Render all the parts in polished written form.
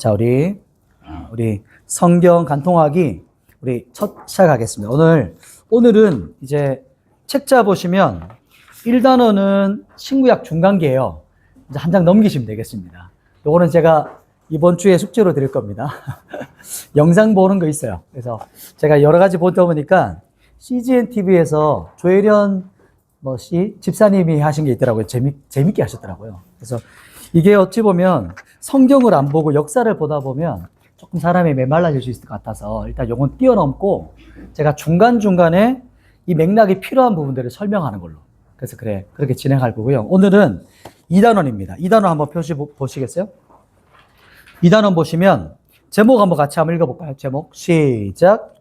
자, 우리 성경 간통하기 우리 첫 시작하겠습니다. 오늘은 이제 책자 보시면 1단원은 신구약 중간기예요. 이제 한 장 넘기시면 되겠습니다. 요거는 제가 이번 주에 숙제로 드릴 겁니다. 영상 보는 거 있어요. 그래서 제가 여러 가지 보다 보니까 CGN TV에서 조혜련 집사님이 하신 게 있더라고요. 재밌게 하셨더라고요. 그래서 이게 어찌 보면 성경을 안 보고 역사를 보다 보면 조금 사람이 메말라질 수 있을 것 같아서 일단 요건 뛰어넘고 제가 중간중간에 이 맥락이 필요한 부분들을 설명하는 걸로. 그래서 그렇게 진행할 거고요. 오늘은 2단원입니다. 2단원 한번 보시겠어요? 2단원 보시면 제목 한번 같이 한번 읽어볼까요? 제목 시작.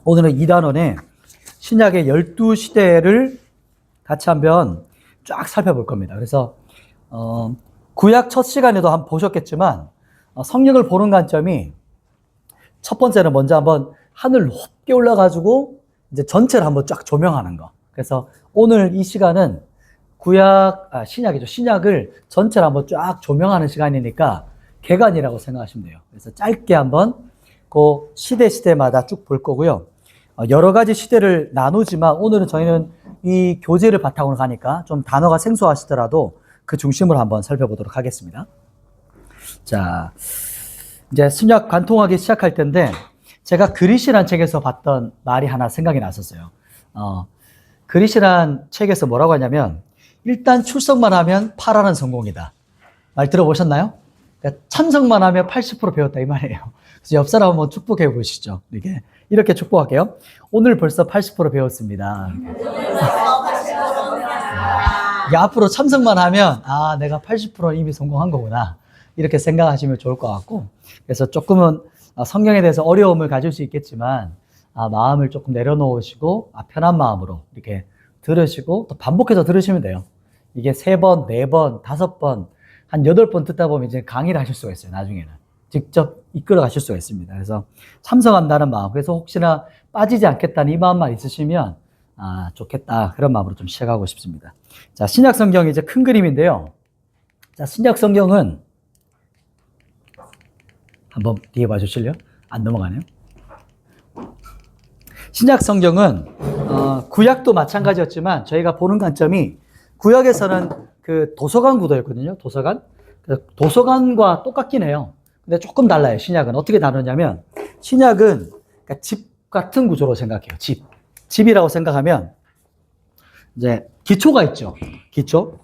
오늘은 2단원에 신약의 12시대를 같이 한번 쫙 살펴볼 겁니다. 그래서 구약 첫 시간에도 한번 보셨겠지만 성령을 보는 관점이 첫 번째는 먼저 한번 하늘 높게 올라가지고 이제 전체를 한번 쫙 조명하는 거. 그래서 오늘 이 시간은 신약이죠. 신약을 전체를 한번 쫙 조명하는 시간이니까 개관이라고 생각하시면 돼요. 그래서 짧게 한번 그 시대마다 쭉 볼 거고요. 여러 가지 시대를 나누지만 오늘은 저희는 이 교재를 바탕으로 가니까 좀 단어가 생소하시더라도 그 중심으로 한번 살펴보도록 하겠습니다. 자, 이제 신약 관통하기 시작할 텐데 제가 그릿이라는 책에서 봤던 말이 하나 생각이 났었어요. 그릿이라는 책에서 뭐라고 하냐면 일단 출석만 하면 8화는 성공이다. 말 들어보셨나요? 그러니까 참석만 하면 80% 배웠다 이 말이에요. 그래서 옆 사람 한번 축복해 보시죠. 이렇게 축복할게요. 오늘 벌써 80% 배웠습니다. 앞으로 참석만 하면 내가 80% 이미 성공한 거구나. 이렇게 생각하시면 좋을 것 같고, 그래서 조금은 성경에 대해서 어려움을 가질 수 있겠지만 마음을 조금 내려놓으시고 편한 마음으로 이렇게 들으시고 또 반복해서 들으시면 돼요. 이게 3번, 4번, 5번, 한 8번 듣다 보면 이제 강의를 하실 수가 있어요. 나중에는 직접 이끌어 가실 수가 있습니다. 그래서 참석한다는 마음, 그래서 혹시나 빠지지 않겠다는 이 마음만 있으시면 좋겠다, 그런 마음으로 좀 시작하고 싶습니다. 자, 신약 성경이 이제 큰 그림인데요. 자, 신약 성경은 한번 뒤에 봐주실래요? 안 넘어가네요. 신약 성경은 구약도 마찬가지였지만 저희가 보는 관점이 구약에서는 그 도서관 구도였거든요. 도서관과 똑같긴 해요. 근데 조금 달라요. 신약은 어떻게 다르냐면 신약은 그러니까 집 같은 구조로 생각해요. 집이라고 생각하면 이제 기초가 있죠. 기초.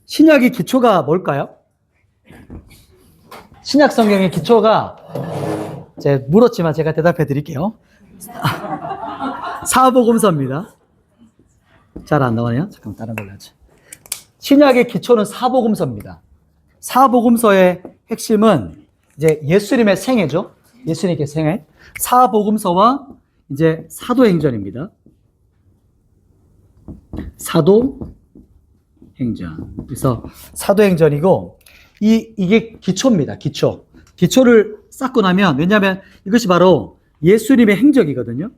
신약의 기초가 뭘까요? 신약 성경의 기초가 제가 물었지만 제가 대답해 드릴게요. 사복음서입니다. 잘 안 나오네요. 잠깐만 다른 걸로 하죠. 신약의 기초는 사복음서입니다. 사복음서의 핵심은 이제 예수님의 생애죠. 예수님의 생애. 사복음서와 이제 사도행전입니다. 사도행전. 그래서 사도행전이고 이게 기초입니다. 기초를 쌓고 나면, 왜냐하면 이것이 바로 예수님의 행적이거든요.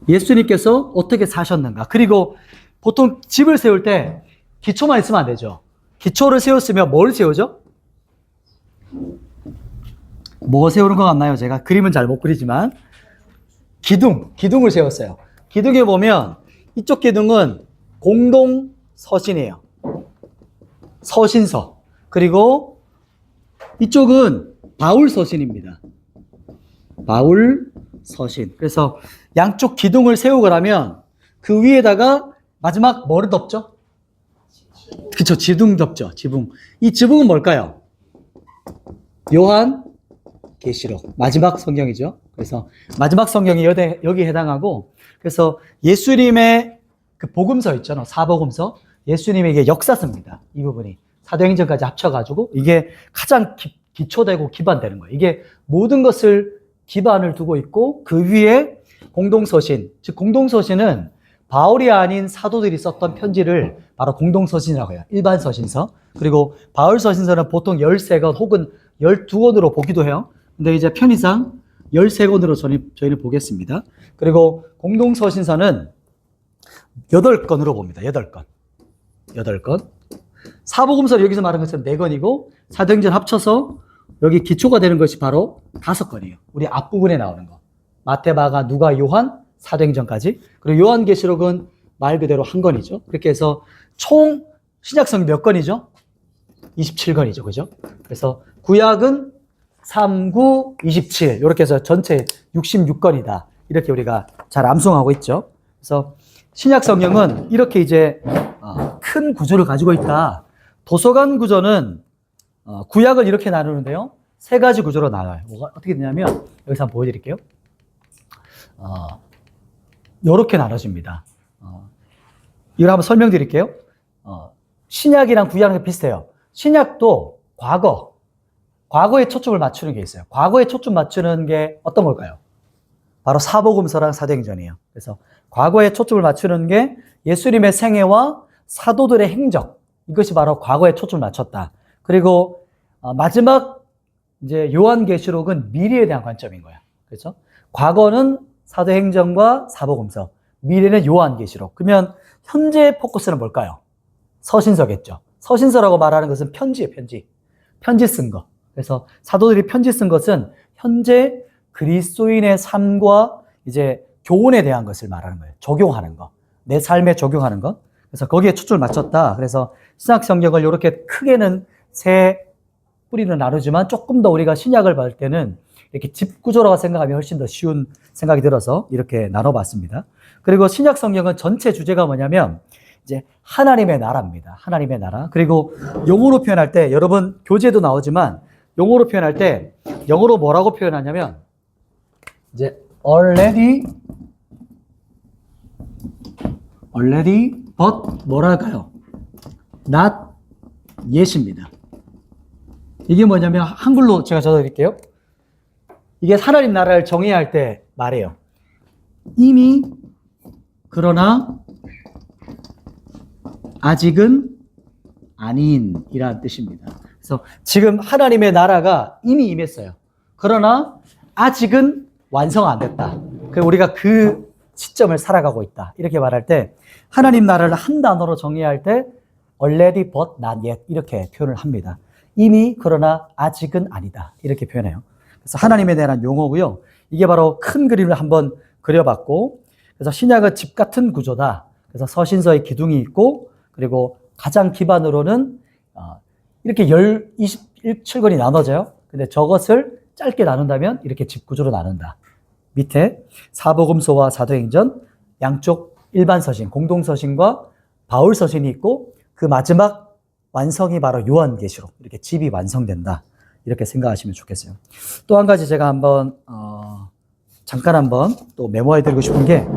예수님께서 어떻게 사셨는가. 그리고 보통 집을 세울 때 기초만 있으면 안 되죠. 기초를 세웠으면 뭘 세우죠? 뭐 세우는 것 같나요? 제가 그림은 잘 못 그리지만 기둥을 세웠어요. 기둥에 보면 이쪽 기둥은 공동서신이에요. 서신서. 그리고 이쪽은 바울서신입니다. 바울서신. 그래서 양쪽 기둥을 세우고라면 그 위에다가 마지막 뭐를 덮죠? 그쵸, 지붕 덮죠. 이 지붕은 뭘까요? 요한계시록. 마지막 성경이죠. 그래서 마지막 성경이 여기에 해당하고, 그래서 예수님의 그 복음서 있잖아요. 사복음서. 예수님의 이게 역사서입니다. 이 부분이. 사도행전까지 합쳐가지고 이게 가장 기초되고 기반되는 거예요. 이게 모든 것을 기반을 두고 있고 그 위에 공동서신, 즉 공동서신은 바울이 아닌 사도들이 썼던 편지를 바로 공동서신이라고 해요. 일반 서신서. 그리고 바울 서신서는 보통 13권 혹은 12권으로 보기도 해요. 근데 이제 편의상 13권으로 저희는 보겠습니다. 그리고 공동서신서는 8권으로 봅니다. 8권. 사복음서를 여기서 말한 것처럼 4권이고 사도행전 합쳐서 여기 기초가 되는 것이 바로 5권이에요. 우리 앞부분에 나오는 거. 마태, 마가, 누가, 요한, 사도행전까지. 그리고 요한계시록은 말 그대로 한 권이죠. 그렇게 해서 총 신약성이 몇 권이죠? 27권이죠. 그죠? 그래서 구약은 3, 9, 27 이렇게 해서 전체 66권이다. 이렇게 우리가 잘 암송하고 있죠. 그래서 신약 성경은 이렇게 이제 큰 구조를 가지고 있다. 도서관 구조는 구약을 이렇게 나누는데요. 3가지 구조로 나눠요. 어떻게 되냐면 여기서 한번 보여드릴게요. 이렇게 나눠집니다. 이걸 한번 설명드릴게요. 신약이랑 구약이랑 비슷해요. 신약도 과거에 초점을 맞추는 게 있어요. 과거에 초점 맞추는 게 어떤 걸까요? 바로 사복음서랑 사도행전이에요. 그래서 과거에 초점을 맞추는 게 예수님의 생애와 사도들의 행적, 이것이 바로 과거에 초점을 맞췄다. 그리고 마지막 이제 요한계시록은 미래에 대한 관점인 거야. 그렇죠? 과거는 사도행전과 사복음서, 미래는 요한계시록. 그러면 현재 포커스는 뭘까요? 서신서겠죠. 서신서라고 말하는 것은 편지예요, 편지. 편지 쓴 거. 그래서 사도들이 편지 쓴 것은 현재 그리스도인의 삶과 이제 교훈에 대한 것을 말하는 거예요. 적용하는 거. 내 삶에 적용하는 것. 그래서 거기에 초점을 맞췄다. 그래서 신약 성경을 이렇게 크게는 3뿌리로 나누지만 조금 더 우리가 신약을 볼 때는 이렇게 집구조라고 생각하면 훨씬 더 쉬운 생각이 들어서 이렇게 나눠봤습니다. 그리고 신약 성경은 전체 주제가 뭐냐면 이제 하나님의 나라입니다. 하나님의 나라. 그리고 영어로 표현할 때 여러분 교재도 나오지만 영어로 표현할 때 영어로 뭐라고 표현하냐면 이제 already but 뭐랄까요? not yet입니다. 이게 뭐냐면 한글로 제가 적어드릴게요. 이게 하나님 나라를 정의해야 할 때 말해요. 이미 그러나 아직은 아닌이라는 뜻입니다. 그래서 지금 하나님의 나라가 이미 임했어요. 그러나 아직은 완성 안 됐다. 우리가 그 시점을 살아가고 있다. 이렇게 말할 때 하나님 나라를 한 단어로 정의할 때 already but not yet 이렇게 표현을 합니다. 이미 그러나 아직은 아니다. 이렇게 표현해요. 그래서 하나님에 대한 용어고요. 이게 바로 큰 그림을 한번 그려봤고 그래서 신약은 집 같은 구조다. 그래서 서신서의 기둥이 있고 그리고 가장 기반으로는 이렇게 27권이 나눠져요. 근데 저것을 짧게 나눈다면 이렇게 집 구조로 나눈다. 밑에 사복음서와 사도행전 양쪽 일반 서신, 공동 서신과 바울 서신이 있고 그 마지막 완성이 바로 요한계시록. 이렇게 집이 완성된다. 이렇게 생각하시면 좋겠어요. 또 한 가지 제가 한번 잠깐 한번 또 메모해 드리고 싶은 게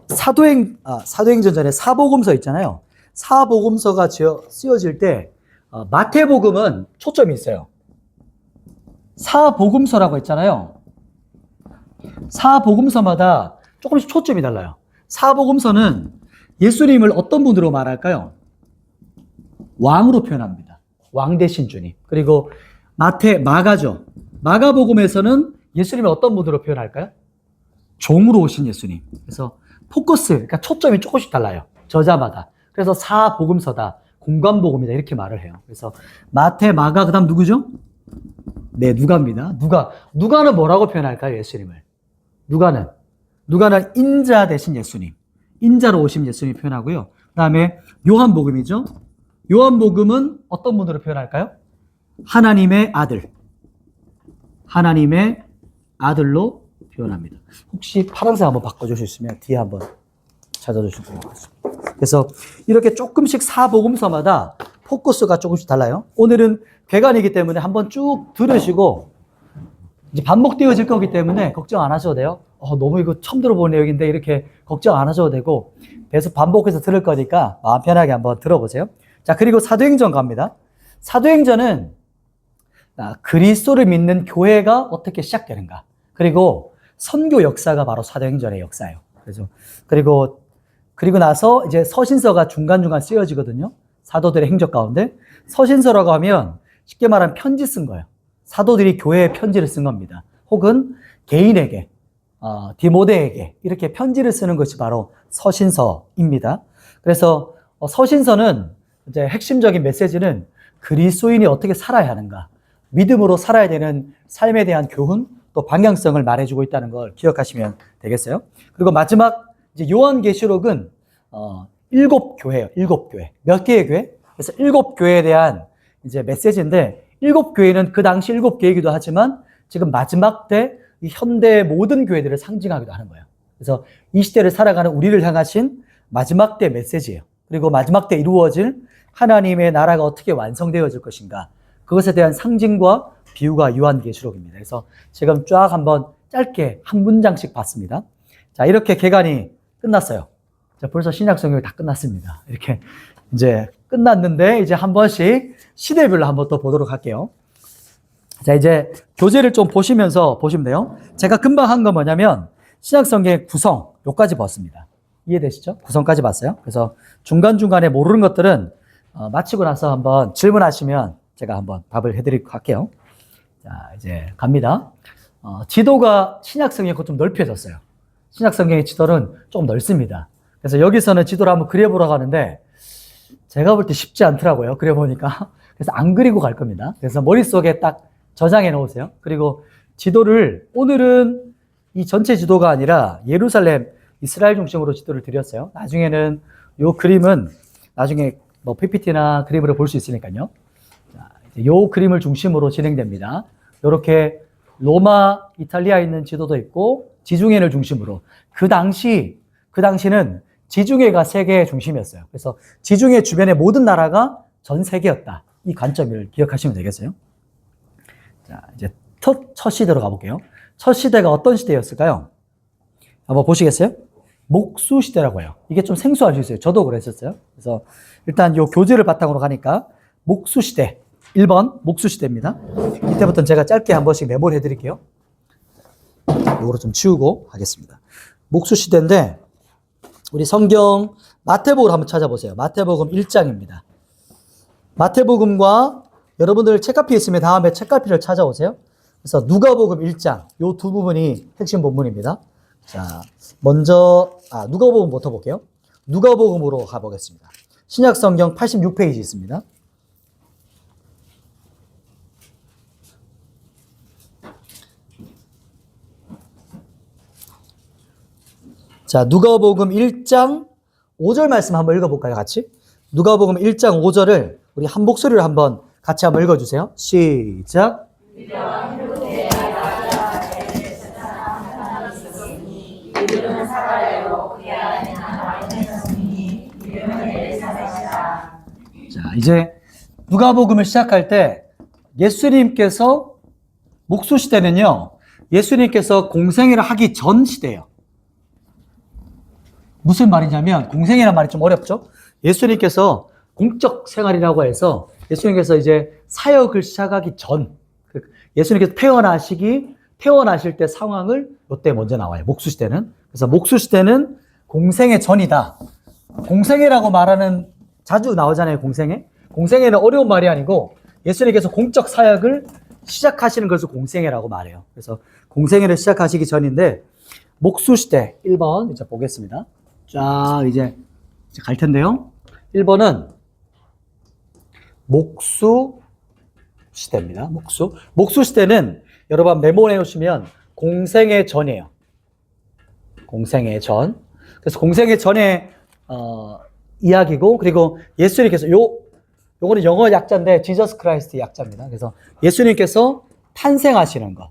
사도행전 전에 사복음서 있잖아요. 사복음서가 쓰여질 때 마태복음은 초점이 있어요. 사복음서라고 했잖아요. 사복음서마다 조금씩 초점이 달라요. 사복음서는 예수님을 어떤 분으로 말할까요? 왕으로 표현합니다. 왕 대신 주님. 그리고 마가죠. 마가복음에서는 예수님을 어떤 분으로 표현할까요? 종으로 오신 예수님. 그래서 포커스, 그러니까 초점이 조금씩 달라요. 저자마다. 그래서 사복음서다, 공관복음이다 이렇게 말을 해요. 그래서 마태, 마가, 그 다음 누구죠? 네, 누가입니다. 누가는 뭐라고 표현할까요? 예수님을. 누가는 인자 대신 예수님. 인자로 오신 예수님 표현하고요. 그 다음에 요한복음이죠. 요한복음은 어떤 분으로 표현할까요? 하나님의 아들. 하나님의 아들로 표현합니다. 혹시 파란색 한번 바꿔줄 수 있으면 뒤에 한번 찾아주시면 좋겠습니다. 그래서 이렇게 조금씩 사복음서마다 포커스가 조금씩 달라요. 오늘은 괴간이기 때문에 한번 쭉 들으시고 이제 반복되어질 거기 때문에 걱정 안 하셔도 돼요. 너무 이거 처음 들어보는 내용인데 이렇게 걱정 안 하셔도 되고 계속 반복해서 들을 거니까 마음 편하게 한번 들어보세요. 자, 그리고 사도행전 갑니다. 사도행전은 그리스도를 믿는 교회가 어떻게 시작되는가. 그리고 선교 역사가 바로 사도행전의 역사예요. 그리고 나서 이제 서신서가 중간중간 쓰여지거든요. 사도들의 행적 가운데. 서신서라고 하면 쉽게 말하면 편지 쓴 거예요. 사도들이 교회에 편지를 쓴 겁니다. 혹은 개인에게, 디모데에게 이렇게 편지를 쓰는 것이 바로 서신서입니다. 그래서 서신서는 이제 핵심적인 메시지는 그리스도인이 어떻게 살아야 하는가, 믿음으로 살아야 되는 삶에 대한 교훈, 또 방향성을 말해주고 있다는 걸 기억하시면 되겠어요. 그리고 마지막 이제 요한계시록은 7교회예요. 7교회. 몇 개의 교회? 그래서 7교회에 대한 이제 메시지인데, 7교회는 그 당시 7개이기도 하지만 지금 마지막 때 이 현대의 모든 교회들을 상징하기도 하는 거예요. 그래서 이 시대를 살아가는 우리를 향하신 마지막 때 메시지예요. 그리고 마지막 때 이루어질 하나님의 나라가 어떻게 완성되어질 것인가, 그것에 대한 상징과 비유가 요한계시록입니다. 그래서 지금 쫙 한번 짧게 한 문장씩 봤습니다. 자, 이렇게 개관이 끝났어요. 자, 벌써 신약 성경이 다 끝났습니다. 이렇게 이제 끝났는데, 이제 한 번씩 시대별로 한번 또 보도록 할게요. 자, 이제 교재를 좀 보시면서 보시면 돼요. 제가 금방 한 건 뭐냐면 신약 성경의 구성, 요까지 봤습니다. 이해되시죠? 구성까지 봤어요. 그래서 중간중간에 모르는 것들은 마치고 나서 한번 질문하시면 제가 한번 답을 해드리도록 할게요. 자, 이제 갑니다. 지도가 신약 성경과 좀 넓혀졌어요. 신약 성경의 지도는 좀 넓습니다. 그래서 여기서는 지도를 한번 그려보라고 하는데 제가 볼 때 쉽지 않더라고요. 그려보니까. 그래서 안 그리고 갈 겁니다. 그래서 머릿속에 딱 저장해 놓으세요. 그리고 지도를, 오늘은 이 전체 지도가 아니라 예루살렘, 이스라엘 중심으로 지도를 드렸어요. 나중에는 요 그림은 나중에 뭐 PPT나 그림으로 볼 수 있으니까요. 자, 이제 요 그림을 중심으로 진행됩니다. 요렇게 로마, 이탈리아에 있는 지도도 있고 지중해를 중심으로. 그 당시는 지중해가 세계의 중심이었어요. 그래서 지중해 주변의 모든 나라가 전 세계였다. 이 관점을 기억하시면 되겠어요. 자, 이제 첫 시대로 가볼게요. 첫 시대가 어떤 시대였을까요? 한번 보시겠어요? 목수 시대라고 해요. 이게 좀 생소할 수 있어요. 저도 그랬었어요. 그래서 일단 요 교재를 바탕으로 가니까 목수 시대, 1번 목수 시대입니다. 이때부터는 제가 짧게 한 번씩 메모를 해드릴게요. 요거를 좀 치우고 하겠습니다. 목수 시대인데 우리 성경 마태복음을 한번 찾아보세요. 마태복음 1장입니다. 마태복음과 여러분들 책갈피 있으면 다음에 책갈피를 찾아오세요. 그래서 누가복음 1장, 요 두 부분이 핵심 본문입니다. 자, 먼저 누가복음부터 볼게요. 누가복음으로 가보겠습니다. 신약 성경 86페이지 있습니다. 자, 누가복음 1장 5절 말씀 한번 읽어볼까요, 같이? 누가복음 1장 5절을 우리 한 목소리로 한번 같이 한번 읽어주세요. 시작. 자, 이제 누가복음을 시작할 때 예수님께서 목수 시대는요, 예수님께서 공생애를 하기 전 시대예요. 무슨 말이냐면, 공생애라는 말이 좀 어렵죠? 예수님께서 공적 생활이라고 해서 예수님께서 이제 사역을 시작하기 전, 예수님께서 태어나실 때 상황을 이때 먼저 나와요. 목수 시대는. 그래서 목수 시대는 공생애 전이다. 공생애라고 말하는, 자주 나오잖아요, 공생애. 공생애는 어려운 말이 아니고 예수님께서 공적 사역을 시작하시는 것을 공생애라고 말해요. 그래서 공생애를 시작하시기 전인데, 목수 시대 1번 이제 보겠습니다. 쫙 이제 갈 텐데요. 1번은 목수 시대입니다. 목수 시대는 여러분 메모해 놓으시면 공생애 전이에요. 공생애 전. 그래서 공생애 전의 이야기고, 그리고 예수님께서 요거는 영어 약자인데 지저스 크라이스트 약자입니다. 그래서 예수님께서 탄생하시는 거,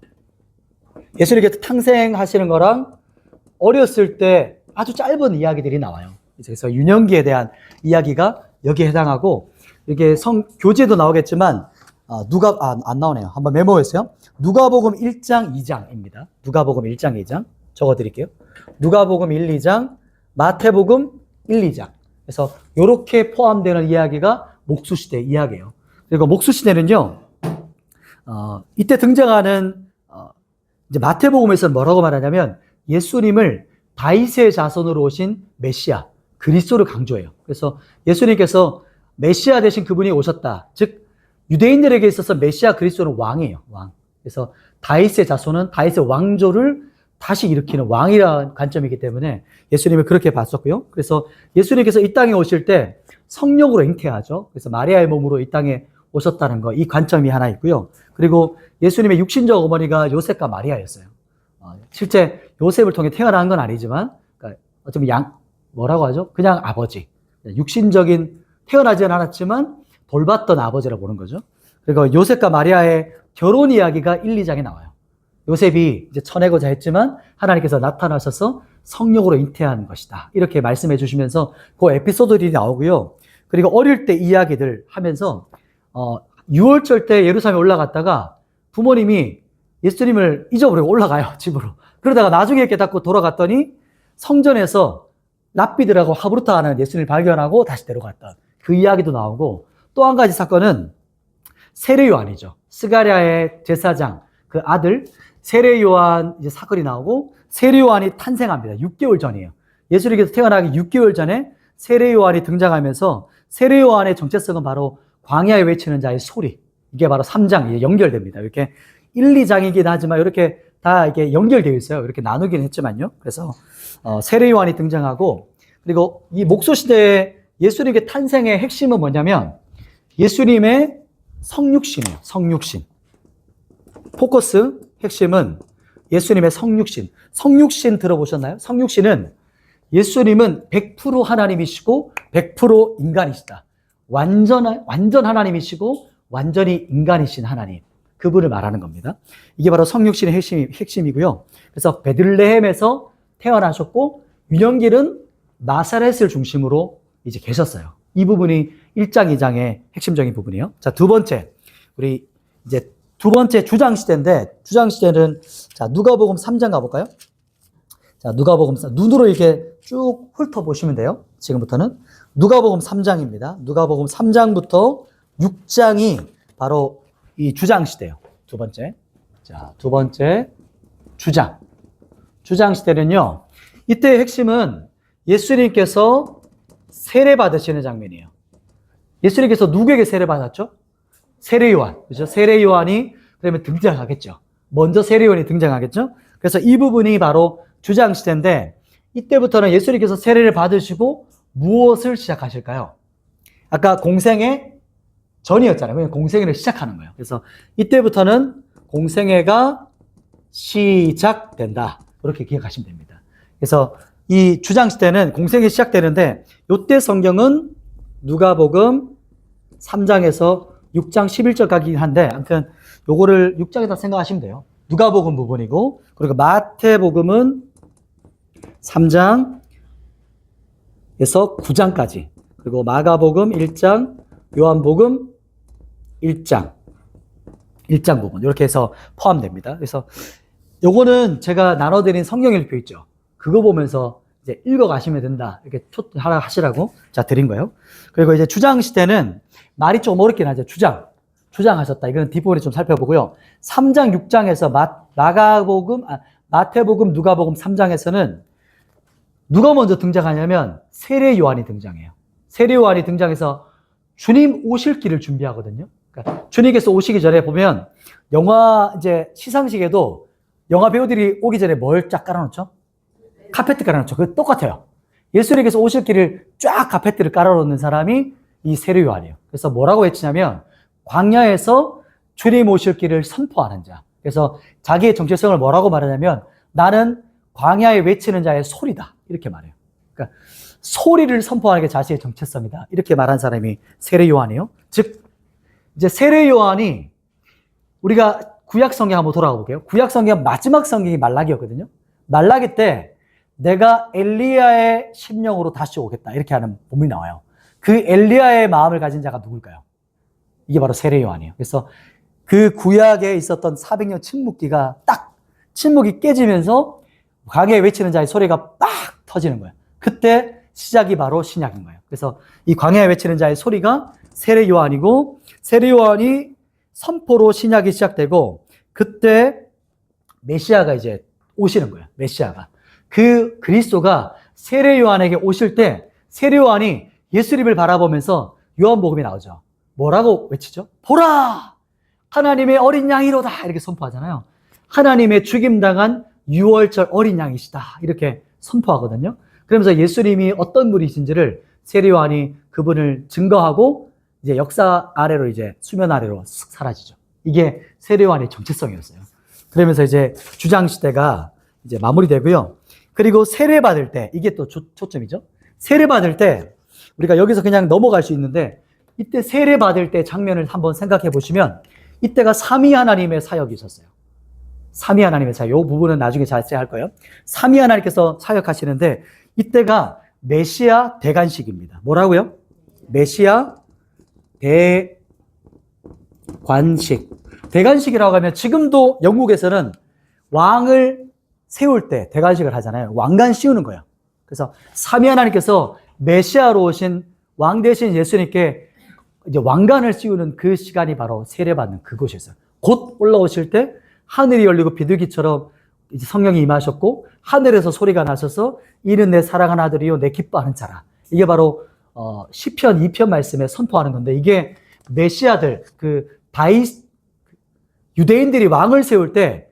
예수님께서 탄생하시는 거랑 어렸을 때 아주 짧은 이야기들이 나와요. 그래서 유년기에 대한 이야기가 여기에 해당하고, 이게 교재도 나오겠지만 안 나오네요. 한번 메모해주세요. 누가복음 1장 2장입니다. 누가복음 1장 2장 적어드릴게요. 누가복음 1, 2장, 마태복음 1, 2장. 그래서 이렇게 포함되는 이야기가 목수시대 이야기예요. 그리고 목수시대는요, 이때 등장하는 이제 마태복음에서는 뭐라고 말하냐면 예수님을 다윗의 자손으로 오신 메시아, 그리스도를 강조해요. 그래서 예수님께서 메시아 되신 그분이 오셨다. 즉 유대인들에게 있어서 메시아 그리스도는 왕이에요. 왕. 그래서 다윗의 자손은 다윗의 왕조를 다시 일으키는 왕이라는 관점이기 때문에 예수님을 그렇게 봤었고요. 그래서 예수님께서 이 땅에 오실 때 성령으로 잉태하죠. 그래서 마리아의 몸으로 이 땅에 오셨다는 거, 이 관점이 하나 있고요. 그리고 예수님의 육신적 어머니가 요셉과 마리아였어요. 실제 요셉을 통해 태어난 건 아니지만, 그러니까 어쩌면 뭐라고 하죠? 그냥 아버지. 육신적인, 태어나지는 않았지만 돌봤던 아버지라고 보는 거죠. 그리고 요셉과 마리아의 결혼 이야기가 1, 2장에 나와요. 요셉이 이제 쳐내고자 했지만 하나님께서 나타나셔서 성령으로 잉태한 것이다. 이렇게 말씀해 주시면서 그 에피소드들이 나오고요. 그리고 어릴 때 이야기들 하면서 6월절 때 예루살렘에 올라갔다가 부모님이 예수님을 잊어버리고 올라가요, 집으로. 그러다가 나중에 깨닫고 돌아갔더니 성전에서 랍비들하고 하브루타 하는 예수님을 발견하고 다시 데려갔던 그 이야기도 나오고, 또 한 가지 사건은 세례 요한이죠. 스가랴의 제사장 그 아들 세례 요한 이제 사건이 나오고, 세례 요한이 탄생합니다. 6개월 전이에요. 예수님께서 태어나기 6개월 전에 세례 요한이 등장하면서, 세례 요한의 정체성은 바로 광야에 외치는 자의 소리. 이게 바로 3장 연결됩니다. 이렇게 1, 2장이긴 하지만 이렇게 다 이게 연결되어 있어요. 이렇게 나누긴 했지만요. 그래서 세례 요한이 등장하고, 그리고 이 목소 시대에 예수님의 탄생의 핵심은 뭐냐면 예수님의 성육신이에요. 성육신. 포커스 핵심은 예수님의 성육신. 성육신 들어보셨나요? 성육신은 예수님은 100% 하나님이시고 100% 인간이시다. 완전 하나님이시고 완전히 인간이신 하나님. 그분을 말하는 겁니다. 이게 바로 성육신의 핵심이고요. 그래서 베들레헴에서 태어나셨고, 유년기는 나사렛을 중심으로 이제 계셨어요. 이 부분이 1장, 2장의 핵심적인 부분이에요. 자, 두 번째. 우리 이제 두 번째 주장시대인데, 주장시대는, 자, 누가복음 3장 가볼까요? 자, 누가복음 3, 눈으로 이렇게 쭉 훑어보시면 돼요. 지금부터는. 누가복음 3장입니다. 누가복음 3장부터 6장이 바로 이 주장시대예요. 두 번째. 자, 두 번째 주장. 주장시대는요, 이때의 핵심은 예수님께서 세례 받으시는 장면이에요. 예수님께서 누구에게 세례 받았죠? 세례 요한. 그죠? 세례 요한이 그러면 등장하겠죠. 먼저 세례 요한이 등장하겠죠? 그래서 이 부분이 바로 주장시대인데, 이때부터는 예수님께서 세례를 받으시고 무엇을 시작하실까요? 아까 공생애 전이었잖아요. 그냥 공생애를 시작하는 거예요. 그래서 이때부터는 공생애가 시작된다. 이렇게 기억하시면 됩니다. 그래서 이 주장시대는 공생애 시작되는데, 이때 성경은 누가복음 3장에서 6장 11절까지 한데, 아무튼 요거를 6장에다 생각하시면 돼요. 누가복음 부분이고, 그리고 마태복음은 3장에서 9장까지, 그리고 마가복음 1장, 요한복음 1장 부분, 이렇게 해서 포함됩니다. 그래서 요거는 제가 나눠드린 성경일표 있죠. 그거 보면서 이제 읽어가시면 된다. 이렇게 하시라고 자 드린 거예요. 그리고 이제 주장시대는 말이 좀 어렵긴 하죠. 주장하셨다. 이건 뒷부분에 좀 살펴보고요. 3장, 6장에서 마태복음, 누가복음 3장에서는 누가 먼저 등장하냐면 세례 요한이 등장해요. 세례 요한이 등장해서 주님 오실 길을 준비하거든요. 그러니까 주님께서 오시기 전에 보면 영화 이제 시상식에도 영화 배우들이 오기 전에 뭘 쫙 깔아놓죠? 카페트 깔아놓죠. 그거 똑같아요. 예수님께서 오실 길을 쫙 카페트를 깔아놓는 사람이 이 세례 요한이에요. 그래서 뭐라고 외치냐면 광야에서 주님 오실 길을 선포하는 자. 그래서 자기의 정체성을 뭐라고 말하냐면 나는 광야에 외치는 자의 소리다. 이렇게 말해요. 그러니까 소리를 선포하는 게 자신의 정체성이다. 이렇게 말한 사람이 세례 요한이에요. 즉 이제 세례 요한이, 우리가 구약 성경 한번 돌아가 볼게요. 구약 성경 마지막 성경이 말라기였거든요. 말라기 때 내가 엘리야의 심령으로 다시 오겠다. 이렇게 하는 본문이 나와요. 그 엘리야의 마음을 가진 자가 누굴까요? 이게 바로 세례 요한이에요. 그래서 그 구약에 있었던 400년 침묵기가 딱 침묵이 깨지면서 광야에 외치는 자의 소리가 빡 터지는 거예요. 그때 시작이 바로 신약인 거예요. 그래서 이 광야에 외치는 자의 소리가 세례 요한이고, 세례 요한이 선포로 신약이 시작되고, 그때 메시아가 이제 오시는 거예요. 메시아가. 그 그리스도가 세례 요한에게 오실 때 세례 요한이 예수님을 바라보면서 요한복음에 나오죠. 뭐라고 외치죠? 보라! 하나님의 어린 양이로다! 이렇게 선포하잖아요. 하나님의 죽임당한 6월절 어린 양이시다. 이렇게 선포하거든요. 그러면서 예수님이 어떤 분이신지를 세례 요한이 그분을 증거하고 이제 역사 아래로 이제 수면 아래로 쓱 사라지죠. 이게 세례요한의 정체성이었어요. 그러면서 이제 주장 시대가 이제 마무리되고요. 그리고 세례 받을 때 이게 또 초점이죠. 세례 받을 때 우리가 여기서 그냥 넘어갈 수 있는데 이때 세례 받을 때 장면을 한번 생각해 보시면 이때가 삼위 하나님의 사역이 있었어요. 삼위 하나님의 사역. 이 부분은 나중에 자세히 할 거예요. 삼위 하나님께서 사역하시는데 이때가 메시아 대관식입니다. 뭐라고요? 메시아 대관식. 대관식이라고 하면 지금도 영국에서는 왕을 세울 때 대관식을 하잖아요. 왕관 씌우는 거예요. 그래서 삼위 하나님께서 메시아로 오신 왕 대신 예수님께 이제 왕관을 씌우는 그 시간이 바로 세례받는 그곳이었어요. 곧 올라오실 때 하늘이 열리고 비둘기처럼 이제 성령이 임하셨고 하늘에서 소리가 나셔서 이는 내 사랑하는 아들이요 내 기뻐하는 자라. 이게 바로 시편 2편 말씀에 선포하는 건데 이게 메시아들 유대인들이 왕을 세울 때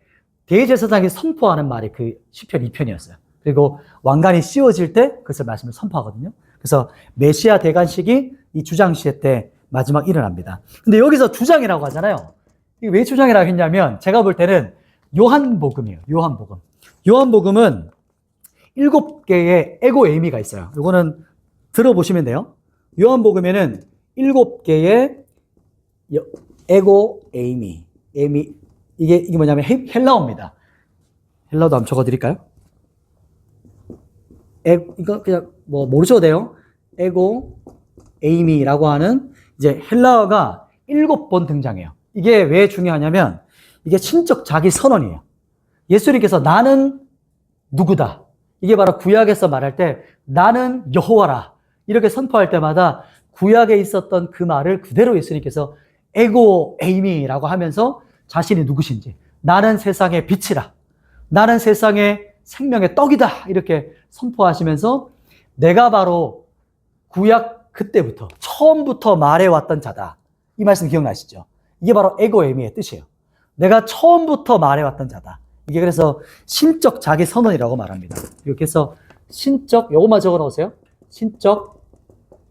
대제사장이 선포하는 말이 그 시편 2편이었어요. 그리고 왕관이 씌워질 때 그것을 말씀을 선포하거든요. 그래서 메시아 대관식이 이 주장 시대 때 마지막 일어납니다. 근데 여기서 주장이라고 하잖아요. 이게 왜 주장이라고 했냐면 제가 볼 때는 요한복음이에요. 요한복음. 요한복음은 7개의 에고 에이미가 있어요. 이거는 들어보시면 돼요. 요한복음에는 7개의 에고 에이미. 이게 뭐냐면 헬라어입니다. 헬라어도 한번 적어드릴까요? 이거 그냥 뭐 모르셔도 돼요. 에고 에이미라고 하는 이제 헬라어가 7번 등장해요. 이게 왜 중요하냐면 이게 신적 자기 선언이에요. 예수님께서 나는 누구다. 이게 바로 구약에서 말할 때 나는 여호와라. 이렇게 선포할 때마다 구약에 있었던 그 말을 그대로 예수님께서 에고 에이미라고 하면서 자신이 누구신지 나는 세상의 빛이라. 나는 세상의 생명의 떡이다. 이렇게 선포하시면서 내가 바로 구약 그때부터 처음부터 말해왔던 자다. 이 말씀 기억나시죠? 이게 바로 에고 에이미의 뜻이에요. 내가 처음부터 말해왔던 자다. 이게 그래서 신적 자기 선언이라고 말합니다. 이렇게 해서 신적, 요것만 적어 놓으세요. 신적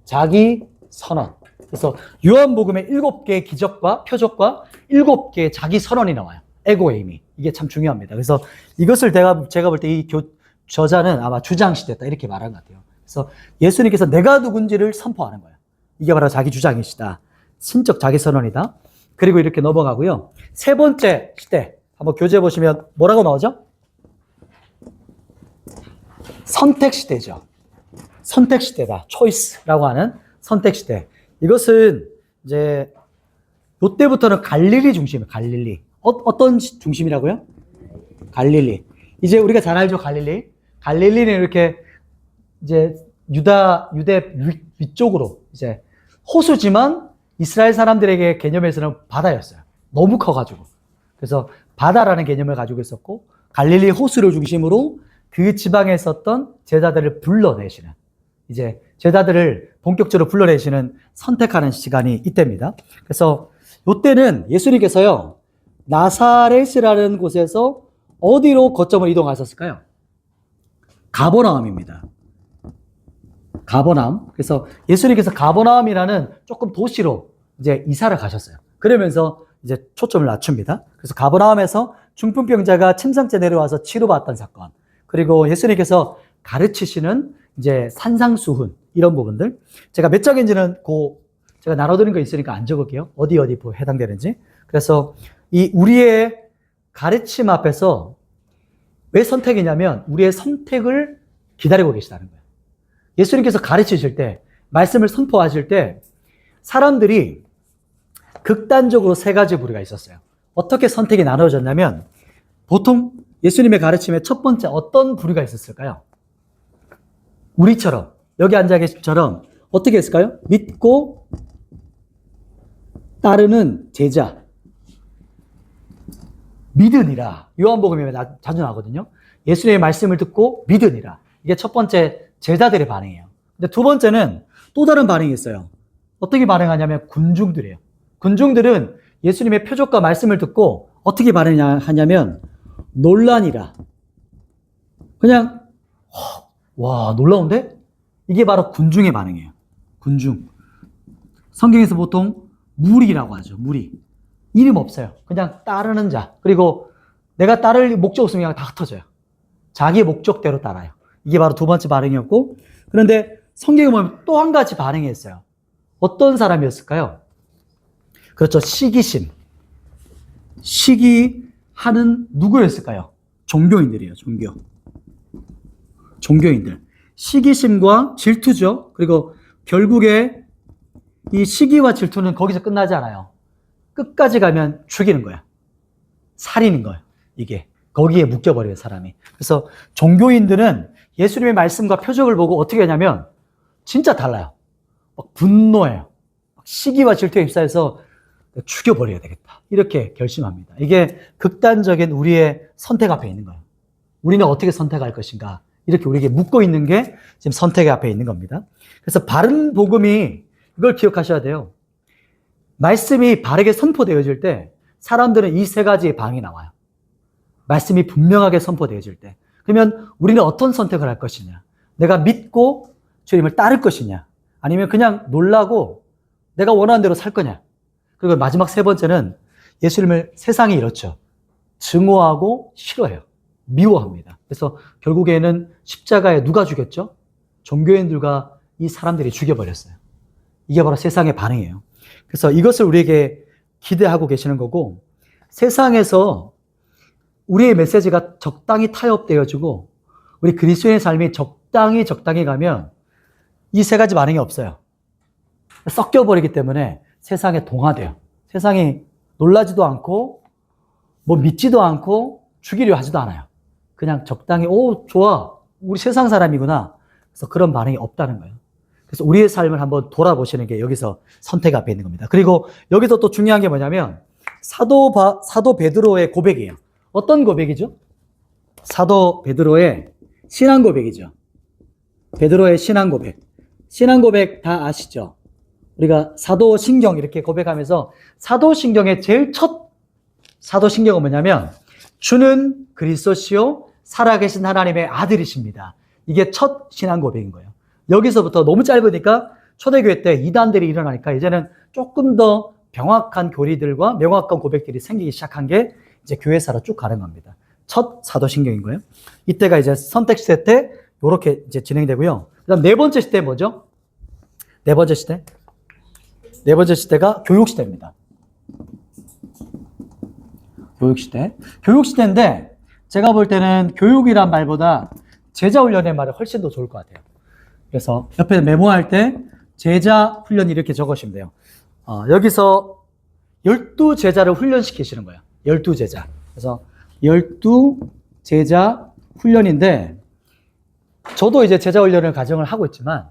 자기 선언. 그래서 요한복음의 7개의 기적과 표적과 7개의 자기 선언이 나와요. 에고 에이미. 이게 참 중요합니다. 그래서 이것을 제가 볼 때 이 저자는 아마 주장시대다 이렇게 말한 것 같아요. 그래서 예수님께서 내가 누군지를 선포하는 거예요. 이게 바로 자기 주장이시다. 신적 자기 선언이다. 그리고 이렇게 넘어가고요. 세 번째 시대 한번 교재 보시면 뭐라고 나오죠? 선택 시대죠. 선택 시대다. 초이스라고 하는 선택 시대. 이것은 이제 이때부터는 갈릴리 중심이에요. 갈릴리. 어떤 중심이라고요? 갈릴리. 이제 우리가 잘 알죠, 갈릴리. 갈릴리는 이렇게 이제 유대 위쪽으로 이제 호수지만 이스라엘 사람들에게 개념에서는 바다였어요. 너무 커가지고. 그래서 바다라는 개념을 가지고 있었고 갈릴리 호수를 중심으로 그 지방에 있었던 제자들을 불러내시는 이제 제자들을 본격적으로 불러내시는 선택하는 시간이 이때입니다. 그래서 이때는 예수님께서요 나사렛이라는 곳에서 어디로 거점을 이동하셨을까요? 가버나움입니다. 가버나움. 그래서 예수님께서 가버나움이라는 조금 도시로 이제 이사를 가셨어요. 그러면서 이제 초점을 낮춥니다. 그래서 가버나움에서 중풍병자가 침상째 내려와서 치료받았던 사건. 그리고 예수님께서 가르치시는 이제 산상수훈 이런 부분들. 제가 몇 장인지는 제가 나눠드린 거 있으니까 안 적을게요. 어디 해당되는지. 그래서 이 우리의 가르침 앞에서 왜 선택이냐면 우리의 선택을 기다리고 계시다는 거예요. 예수님께서 가르치실 때, 말씀을 선포하실 때 사람들이 극단적으로 세 가지 부류가 있었어요. 어떻게 선택이 나눠졌냐면 보통 예수님의 가르침에 첫 번째 어떤 부류가 있었을까요? 우리처럼 여기 앉아 계신처럼 어떻게 했을까요? 믿고 따르는 제자. 믿으니라. 요한복음에 자주 나오거든요. 예수님의 말씀을 듣고 믿으니라. 이게 첫 번째 제자들의 반응이에요. 근데 두 번째는 또 다른 반응이 있어요. 어떻게 반응하냐면 군중들이에요. 군중들은 예수님의 표적과 말씀을 듣고 어떻게 반응하냐면 놀라니라. 그냥 와 놀라운데? 이게 바로 군중의 반응이에요. 군중. 성경에서 보통 무리라고 하죠. 무리. 이름 없어요. 그냥 따르는 자. 그리고 내가 따를 목적 없으면 그냥 다 흩어져요. 자기의 목적대로 따라요. 이게 바로 두 번째 반응이었고, 그런데 성경에 보면 또 한 가지 반응이 있어요. 어떤 사람이었을까요? 그렇죠. 시기심. 시기하는 누구였을까요? 종교인들이에요. 종교인들. 시기심과 질투죠. 그리고 결국에 이 시기와 질투는 거기서 끝나지 않아요. 끝까지 가면 죽이는 거야. 살인인 거예요. 이게. 거기에 묶여버려요, 사람이. 그래서 종교인들은 예수님의 말씀과 표적을 보고 어떻게 하냐면 진짜 달라요. 막 분노해요. 시기와 질투에 휩싸여서 죽여버려야 되겠다. 이렇게 결심합니다. 이게 극단적인 우리의 선택 앞에 있는 거예요. 우리는 어떻게 선택할 것인가. 이렇게 우리에게 묶고 있는 게 지금 선택의 앞에 있는 겁니다. 그래서 바른 복음이 이걸 기억하셔야 돼요. 말씀이 바르게 선포되어질 때 사람들은 이 세 가지의 방이 나와요. 말씀이 분명하게 선포되어질 때. 그러면 우리는 어떤 선택을 할 것이냐. 내가 믿고 주님을 따를 것이냐. 아니면 그냥 놀라고 내가 원하는 대로 살 거냐. 그리고 마지막 세 번째는 예수님을 세상이 이렇죠. 증오하고 싫어해요. 미워합니다. 그래서 결국에는 십자가에 누가 죽였죠? 종교인들과 이 사람들이 죽여버렸어요. 이게 바로 세상의 반응이에요. 그래서 이것을 우리에게 기대하고 계시는 거고, 세상에서 우리의 메시지가 적당히 타협되어지고 우리 그리스도인의 삶이 적당히 가면 이 세 가지 반응이 없어요. 섞여버리기 때문에 세상에 동화돼요. 세상이 놀라지도 않고 뭐 믿지도 않고 죽이려 하지도 않아요. 그냥 적당히 오 좋아 우리 세상 사람이구나. 그래서 그런 반응이 없다는 거예요. 그래서 우리의 삶을 한번 돌아보시는 게 여기서 선택 앞에 있는 겁니다. 그리고 여기서 또 중요한 게 뭐냐면 사도 베드로의 고백이에요. 어떤 고백이죠? 사도 베드로의 신앙 고백이죠. 베드로의 신앙 고백. 신앙 고백 다 아시죠? 우리가 사도신경 이렇게 고백하면서 사도신경의 제일 첫 사도신경은 뭐냐면 주는 그리스도시요 살아계신 하나님의 아들이십니다. 이게 첫 신앙 고백인 거예요. 여기서부터 너무 짧으니까 초대교회 때 이단들이 일어나니까 이제는 조금 더 명확한 교리들과 명확한 고백들이 생기기 시작한 게 이제 교회사로 쭉 가는 겁니다. 첫 사도신경인 거예요. 이때가 이제 선택 시대 때 이렇게 이제 진행되고요. 그다음 네 번째 시대 뭐죠? 네 번째 시대가 교육 시대입니다. 교육 시대. 교육 시대인데 제가 볼 때는 교육이란 말보다 제자 훈련의 말이 훨씬 더 좋을 것 같아요. 그래서 옆에 메모할 때 제자 훈련 이렇게 적으시면 돼요. 여기서 12제자를 훈련시키시는 거예요. 12제자. 그래서 12제자 훈련인데 저도 이제 제자 훈련을 가정을 하고 있지만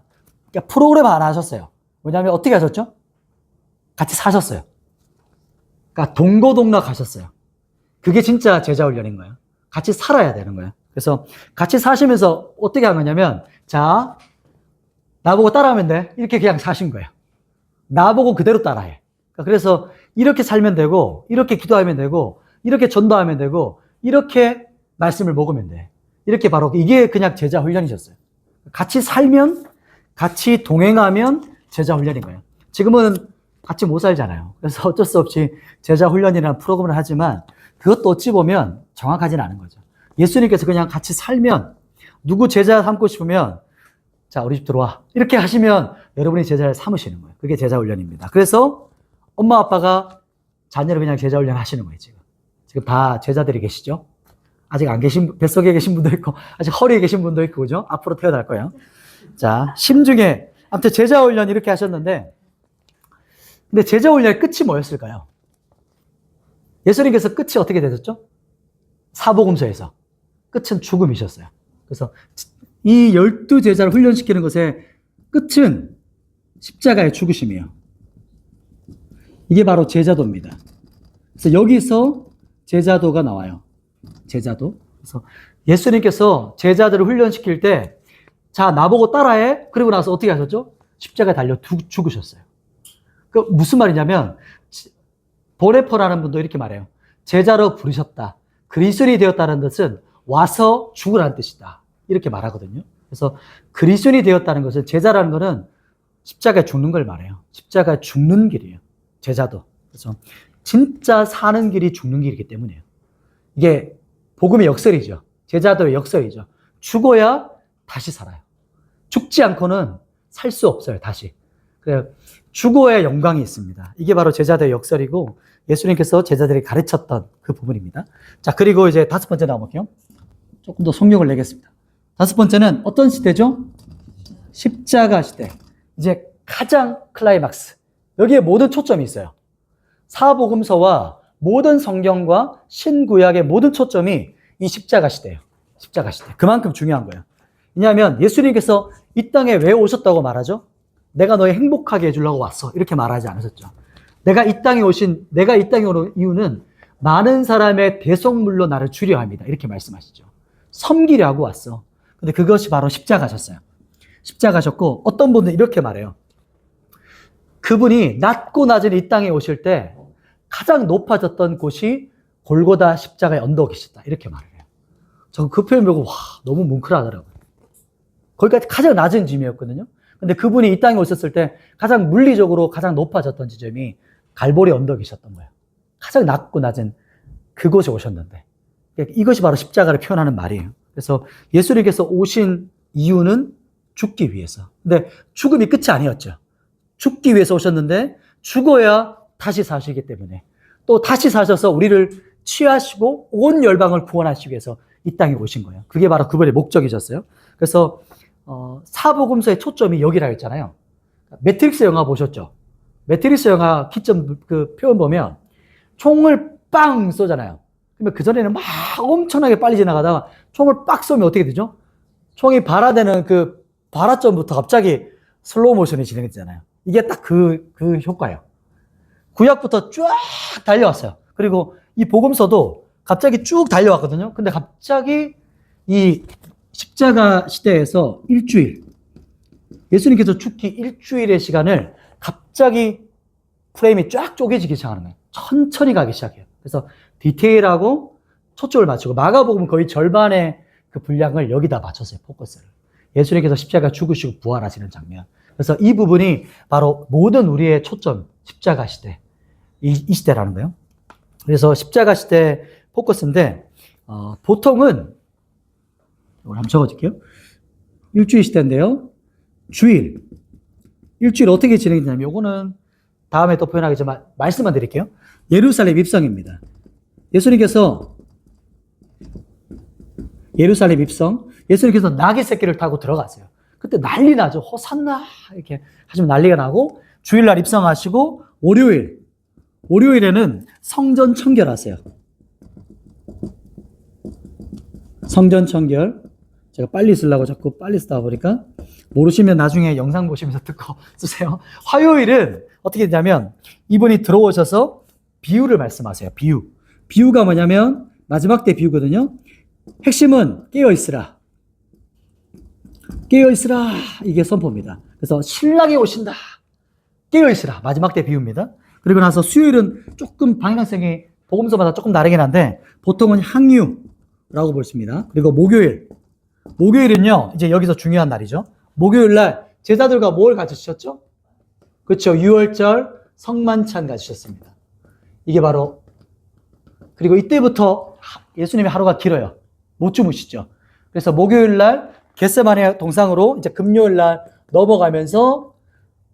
프로그램 안 하셨어요. 왜냐하면 어떻게 하셨죠? 같이 사셨어요. 그러니까 동거동락 하셨어요. 그게 진짜 제자 훈련인 거예요. 같이 살아야 되는 거예요. 그래서 같이 사시면서 어떻게 한 거냐면 자 나보고 따라하면 돼. 이렇게 그냥 사신 거예요. 나보고 그대로 따라해. 그래서 이렇게 살면 되고 이렇게 기도하면 되고 이렇게 전도하면 되고 이렇게 말씀을 먹으면 돼. 이렇게 바로 이게 그냥 제자 훈련이셨어요. 같이 살면 같이 동행하면 제자 훈련인 거예요. 지금은 같이 못 살잖아요. 그래서 어쩔 수 없이 제자 훈련이라는 프로그램을 하지만 그것도 어찌 보면 정확하진 않은 거죠. 예수님께서 그냥 같이 살면 누구 제자 삼고 싶으면 자 우리 집 들어와 이렇게 하시면 여러분이 제자를 삼으시는 거예요. 그게 제자 훈련입니다. 그래서 엄마 아빠가 자녀를 그냥 제자 훈련 하시는 거예요. 지금 다 제자들이 계시죠? 아직 안 계신 뱃속에 계신 분도 있고 아직 허리에 계신 분도 있고 그죠? 앞으로 태어날 거예요. 자 심중에 아무튼 제자 훈련 이렇게 하셨는데 근데 제자 훈련의 끝이 뭐였을까요? 예수님께서 끝이 어떻게 되셨죠? 사복음서에서 끝은 죽음이셨어요. 그래서 이 12제자를 훈련시키는 것의 끝은 십자가의 죽으심이에요. 이게 바로 제자도입니다. 그래서 여기서 제자도가 나와요. 제자도. 그래서 예수님께서 제자들을 훈련시킬 때 자 나보고 따라해. 그리고 나서 어떻게 하셨죠? 십자가에 달려 죽으셨어요. 그 무슨 말이냐면 보네퍼라는 분도 이렇게 말해요. 제자로 부르셨다. 그리스도인이 되었다는 뜻은 와서 죽으라는 뜻이다. 이렇게 말하거든요. 그래서 그리스도인이 되었다는 것은 제자라는 것은 십자가에 죽는 걸 말해요. 십자가에 죽는 길이에요. 제자도. 그래서 진짜 사는 길이 죽는 길이기 때문이에요. 이게 복음의 역설이죠. 제자도의 역설이죠. 죽어야 다시 살아요. 죽지 않고는 살 수 없어요, 다시. 그래요. 죽어야 영광이 있습니다. 이게 바로 제자도의 역설이고 예수님께서 제자들이 가르쳤던 그 부분입니다. 자, 그리고 이제 다섯 번째 나와볼게요. 조금 더 속력을 내겠습니다. 다섯 번째는 어떤 시대죠? 십자가 시대. 이제 가장 클라이막스. 여기에 모든 초점이 있어요. 사복음서와 모든 성경과 신구약의 모든 초점이 이 십자가 시대예요. 십자가 시대. 그만큼 중요한 거예요. 왜냐하면 예수님께서 이 땅에 왜 오셨다고 말하죠? 내가 너희 행복하게 해주려고 왔어. 이렇게 말하지 않으셨죠. 내가 이 땅에 오는 이유는 많은 사람의 대속물로 나를 주려 합니다. 이렇게 말씀하시죠. 섬기려고 왔어. 근데 그것이 바로 십자가셨어요. 십자가셨고 어떤 분들은 이렇게 말해요. 그분이 낮고 낮은 이 땅에 오실 때 가장 높아졌던 곳이 골고다 십자가의 언덕이시다. 이렇게 말을 해요. 저 그 표현 보고 와 너무 뭉클하더라고요. 거기까지 가장 낮은 지점이었거든요. 근데 그분이 이 땅에 오셨을 때 가장 물리적으로 가장 높아졌던 지점이 갈보리 언덕이셨던 거예요. 가장 낮고 낮은 그곳에 오셨는데 이것이 바로 십자가를 표현하는 말이에요. 그래서 예수님께서 오신 이유는 죽기 위해서. 근데 죽음이 끝이 아니었죠. 죽기 위해서 오셨는데 죽어야 다시 사시기 때문에 또 다시 사셔서 우리를 취하시고 온 열방을 구원하시기 위해서 이 땅에 오신 거예요. 그게 바로 그분의 목적이셨어요. 그래서 사복음서의 초점이 여기라 했잖아요. 매트릭스 영화 보셨죠? 매트릭스 영화 기점 그 표현 보면 총을 빵 쏘잖아요. 그러면 그전에는 막 엄청나게 빨리 지나가다가 총을 빡 쏘면 어떻게 되죠? 총이 발화되는 그 발화점부터 갑자기 슬로우 모션이 진행되잖아요. 이게 딱 그 효과예요. 구약부터 쫙 달려왔어요. 그리고 이 복음서도 갑자기 쭉 달려왔거든요. 근데 갑자기 이 십자가 시대에서 일주일, 예수님께서 죽기 일주일의 시간을 갑자기 프레임이 쫙 쪼개지기 시작하는 거예요. 천천히 가기 시작해요. 그래서 디테일하고 초점을 맞추고 마가복음은 거의 절반의 그 분량을 여기다 맞췄어요. 포커스를. 예수님께서 십자가 죽으시고 부활하시는 장면. 그래서 이 부분이 바로 모든 우리의 초점, 십자가 시대. 이 시대라는 거예요. 그래서 십자가 시대 포커스인데, 보통은, 이걸 한번 적어줄게요. 일주일 시대인데요. 주일. 일주일 어떻게 진행되냐면, 요거는 다음에 또 표현하겠지만, 말씀만 드릴게요. 예루살렘 입성입니다. 예수님께서 예루살렘 입성, 예수님께서 나귀 새끼를 타고 들어가세요. 그때 난리 나죠. 호산나 이렇게 하시면 난리가 나고 주일날 입성하시고 월요일에는 성전 청결하세요. 성전 청결. 제가 빨리 쓰려고 자꾸 빨리 쓰다 보니까 모르시면 나중에 영상 보시면서 듣고 쓰세요. 화요일은 어떻게 되냐면 이분이 들어오셔서 비유를 말씀하세요. 비유가 뭐냐면 마지막 때 비유거든요. 핵심은 깨어있으라. 깨어있으라. 이게 선포입니다. 그래서 신랑이 오신다. 깨어있으라. 마지막 때 비유입니다. 그리고 나서 수요일은 조금 방향성이 복음서마다 조금 다르긴 한데 보통은 향유라고 보십니다. 그리고 목요일은요. 이제 여기서 중요한 날이죠. 목요일 날 제자들과 뭘 가지셨죠? 그렇죠. 유월절 성만찬 가지셨습니다. 이게 바로 그리고 이때부터 예수님의 하루가 길어요. 못 주무시죠. 그래서 목요일 날 겟세마네 동상으로 이제 금요일 날 넘어가면서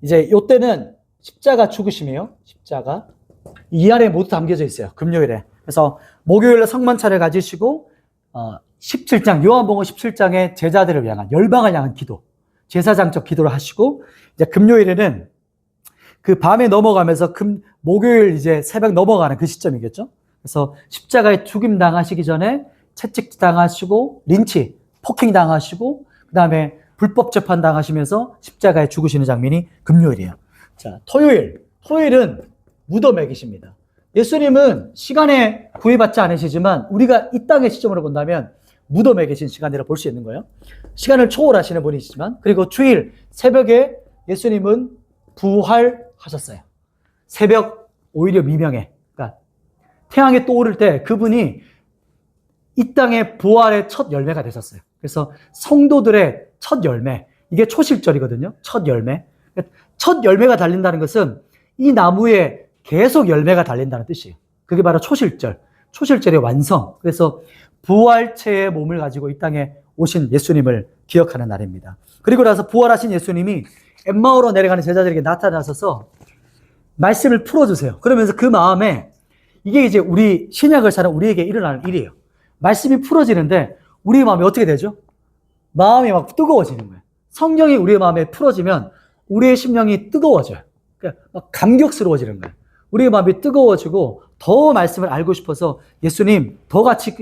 이제 요때는 십자가 죽으심이에요. 십자가. 이 안에 모두 담겨져 있어요. 금요일에. 그래서 목요일 날 성만찬을 가지시고 17장 요한복음 17장의 제자들을 향한 열방을 향한 기도, 제사장적 기도를 하시고 이제 금요일에는 그 밤에 넘어가면서 목요일 이제 새벽 넘어가는 그 시점이겠죠. 그래서 십자가에 죽임 당하시기 전에 채찍 당하시고 린치, 폭행 당하시고 그 다음에 불법 재판 당하시면서 십자가에 죽으시는 장면이 금요일이에요. 자, 토요일은 무덤에 계십니다. 예수님은 시간에 구애받지 않으시지만 우리가 이 땅의 시점으로 본다면 무덤에 계신 시간이라 볼 수 있는 거예요. 시간을 초월하시는 분이시지만 그리고 주일 새벽에 예수님은 부활하셨어요. 새벽 오히려 미명에 그러니까 태양이 떠오를 때 그분이 이 땅의 부활의 첫 열매가 되셨어요. 그래서 성도들의 첫 열매 이게 초실절이거든요. 첫 열매. 첫 열매가 달린다는 것은 이 나무에 계속 열매가 달린다는 뜻이에요. 그게 바로 초실절, 초실절의 완성. 그래서 부활체의 몸을 가지고 이 땅에 오신 예수님을 기억하는 날입니다. 그리고 나서 부활하신 예수님이 엠마오로 내려가는 제자들에게 나타나셔서 말씀을 풀어주세요. 그러면서 그 마음에 이게 이제 우리 신약을 사는 우리에게 일어나는 일이에요. 말씀이 풀어지는데 우리의 마음이 어떻게 되죠? 마음이 막 뜨거워지는 거예요. 성령이 우리의 마음에 풀어지면 우리의 심령이 뜨거워져요. 그러니까 막 감격스러워지는 거예요. 우리의 마음이 뜨거워지고 더 말씀을 알고 싶어서 예수님 더 같이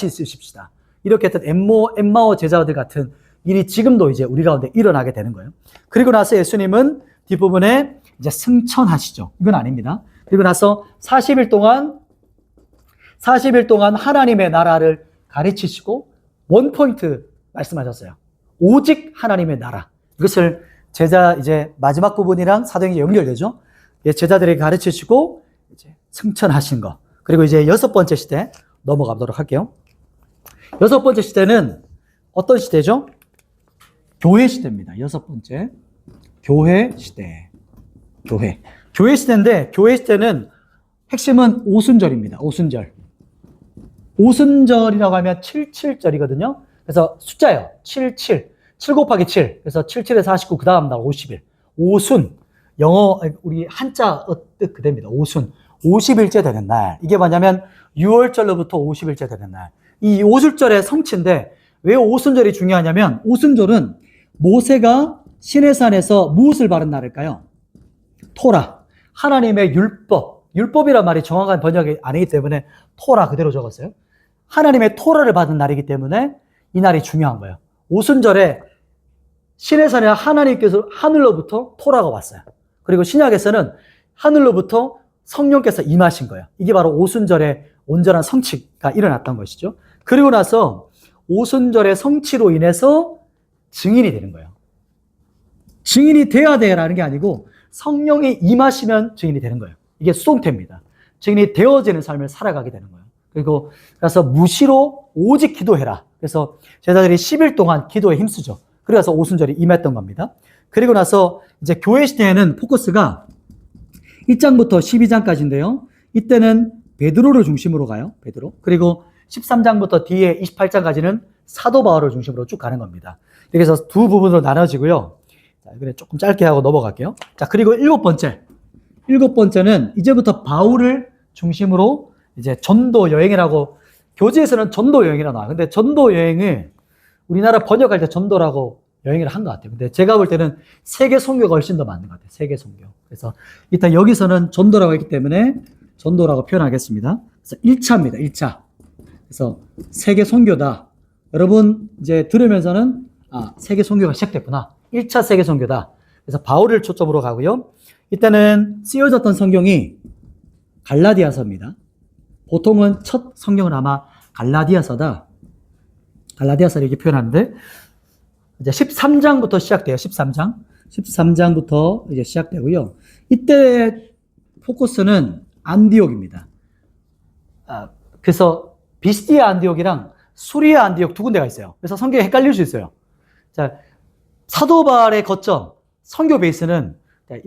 있으십시다. 이렇게 했던 엠마오 제자들 같은 일이 지금도 이제 우리 가운데 일어나게 되는 거예요. 그리고 나서 예수님은 뒷부분에 이제 승천하시죠. 이건 아닙니다. 그리고 나서 40일 동안 하나님의 나라를 가르치시고 원포인트 말씀하셨어요. 오직 하나님의 나라. 이것을 이제 마지막 부분이랑 사도행전이 연결되죠. 제자들에게 가르치시고 이제 승천하신 거. 그리고 이제 6번째 시대 넘어가도록 할게요. 6번째 시대는 어떤 시대죠? 교회 시대입니다. 6번째. 교회 시대. 교회 시대인데, 교회 시대는 핵심은 오순절입니다. 오순절이라고 하면 77절이거든요. 그래서 숫자예요. 77. 7 곱하기 7. 그래서 77에 49, 그 다음 날 50일. 오순. 영어, 우리 한자 뜻 그대입니다. 오순. 50일째 되는 날. 이게 뭐냐면 6월절로부터 50일째 되는 날. 이 오순절의 성취인데 왜 오순절이 중요하냐면 오순절은 모세가 시내산에서 무엇을 받은 날일까요? 토라. 하나님의 율법. 율법이란 말이 정확한 번역이 아니기 때문에 토라 그대로 적었어요. 하나님의 토라를 받은 날이기 때문에 이 날이 중요한 거예요. 오순절에 시내산에 하나님께서 하늘로부터 토라가 왔어요. 그리고 신약에서는 하늘로부터 성령께서 임하신 거예요. 이게 바로 오순절의 온전한 성취가 일어났던 것이죠. 그리고 나서 오순절의 성취로 인해서 증인이 되는 거예요. 증인이 돼야 돼라는 게 아니고 성령이 임하시면 증인이 되는 거예요. 이게 수동태입니다. 증인이 되어지는 삶을 살아가게 되는 거예요. 그리고 그래서 무시로 오직 기도해라. 그래서 제자들이 10일 동안 기도에 힘쓰죠. 그래서 오순절이 임했던 겁니다. 그리고 나서 이제 교회 시대에는 포커스가 1장부터 12장까지인데요. 이때는 베드로를 중심으로 가요. 베드로. 그리고 13장부터 뒤에 28장까지는 사도 바울을 중심으로 쭉 가는 겁니다. 그래서 두 부분으로 나눠지고요. 자, 이번에 조금 짧게 하고 넘어갈게요. 자, 그리고 일곱 번째는 이제부터 바울을 중심으로 이제 전도 여행이라고, 교재에서는 전도 여행이라고 나와요. 근데 전도 여행을 우리나라 번역할 때 전도라고 여행을 한 것 같아요. 근데 제가 볼 때는 세계 선교가 훨씬 더 맞는 것 같아요. 세계 선교. 그래서 일단 여기서는 전도라고 했기 때문에 전도라고 표현하겠습니다. 그래서 1차입니다. 1차. 그래서 세계 선교다. 여러분 이제 들으면서는 세계 선교가 시작됐구나. 1차 세계 선교다. 그래서 바울을 초점으로 가고요. 이때는 쓰여졌던 성경이 갈라디아서입니다. 보통은 첫 성경은 아마 갈라디아서다. 갈라디아서를 이렇게 표현하는데 이제 13장부터 시작돼요. 13장부터 이제 시작되고요. 이때 포커스는 안디옥입니다. 그래서 비스디아 안디옥이랑 수리아 안디옥 두 군데가 있어요. 그래서 성경이 헷갈릴 수 있어요. 자, 사도 바울의 거점 선교 베이스는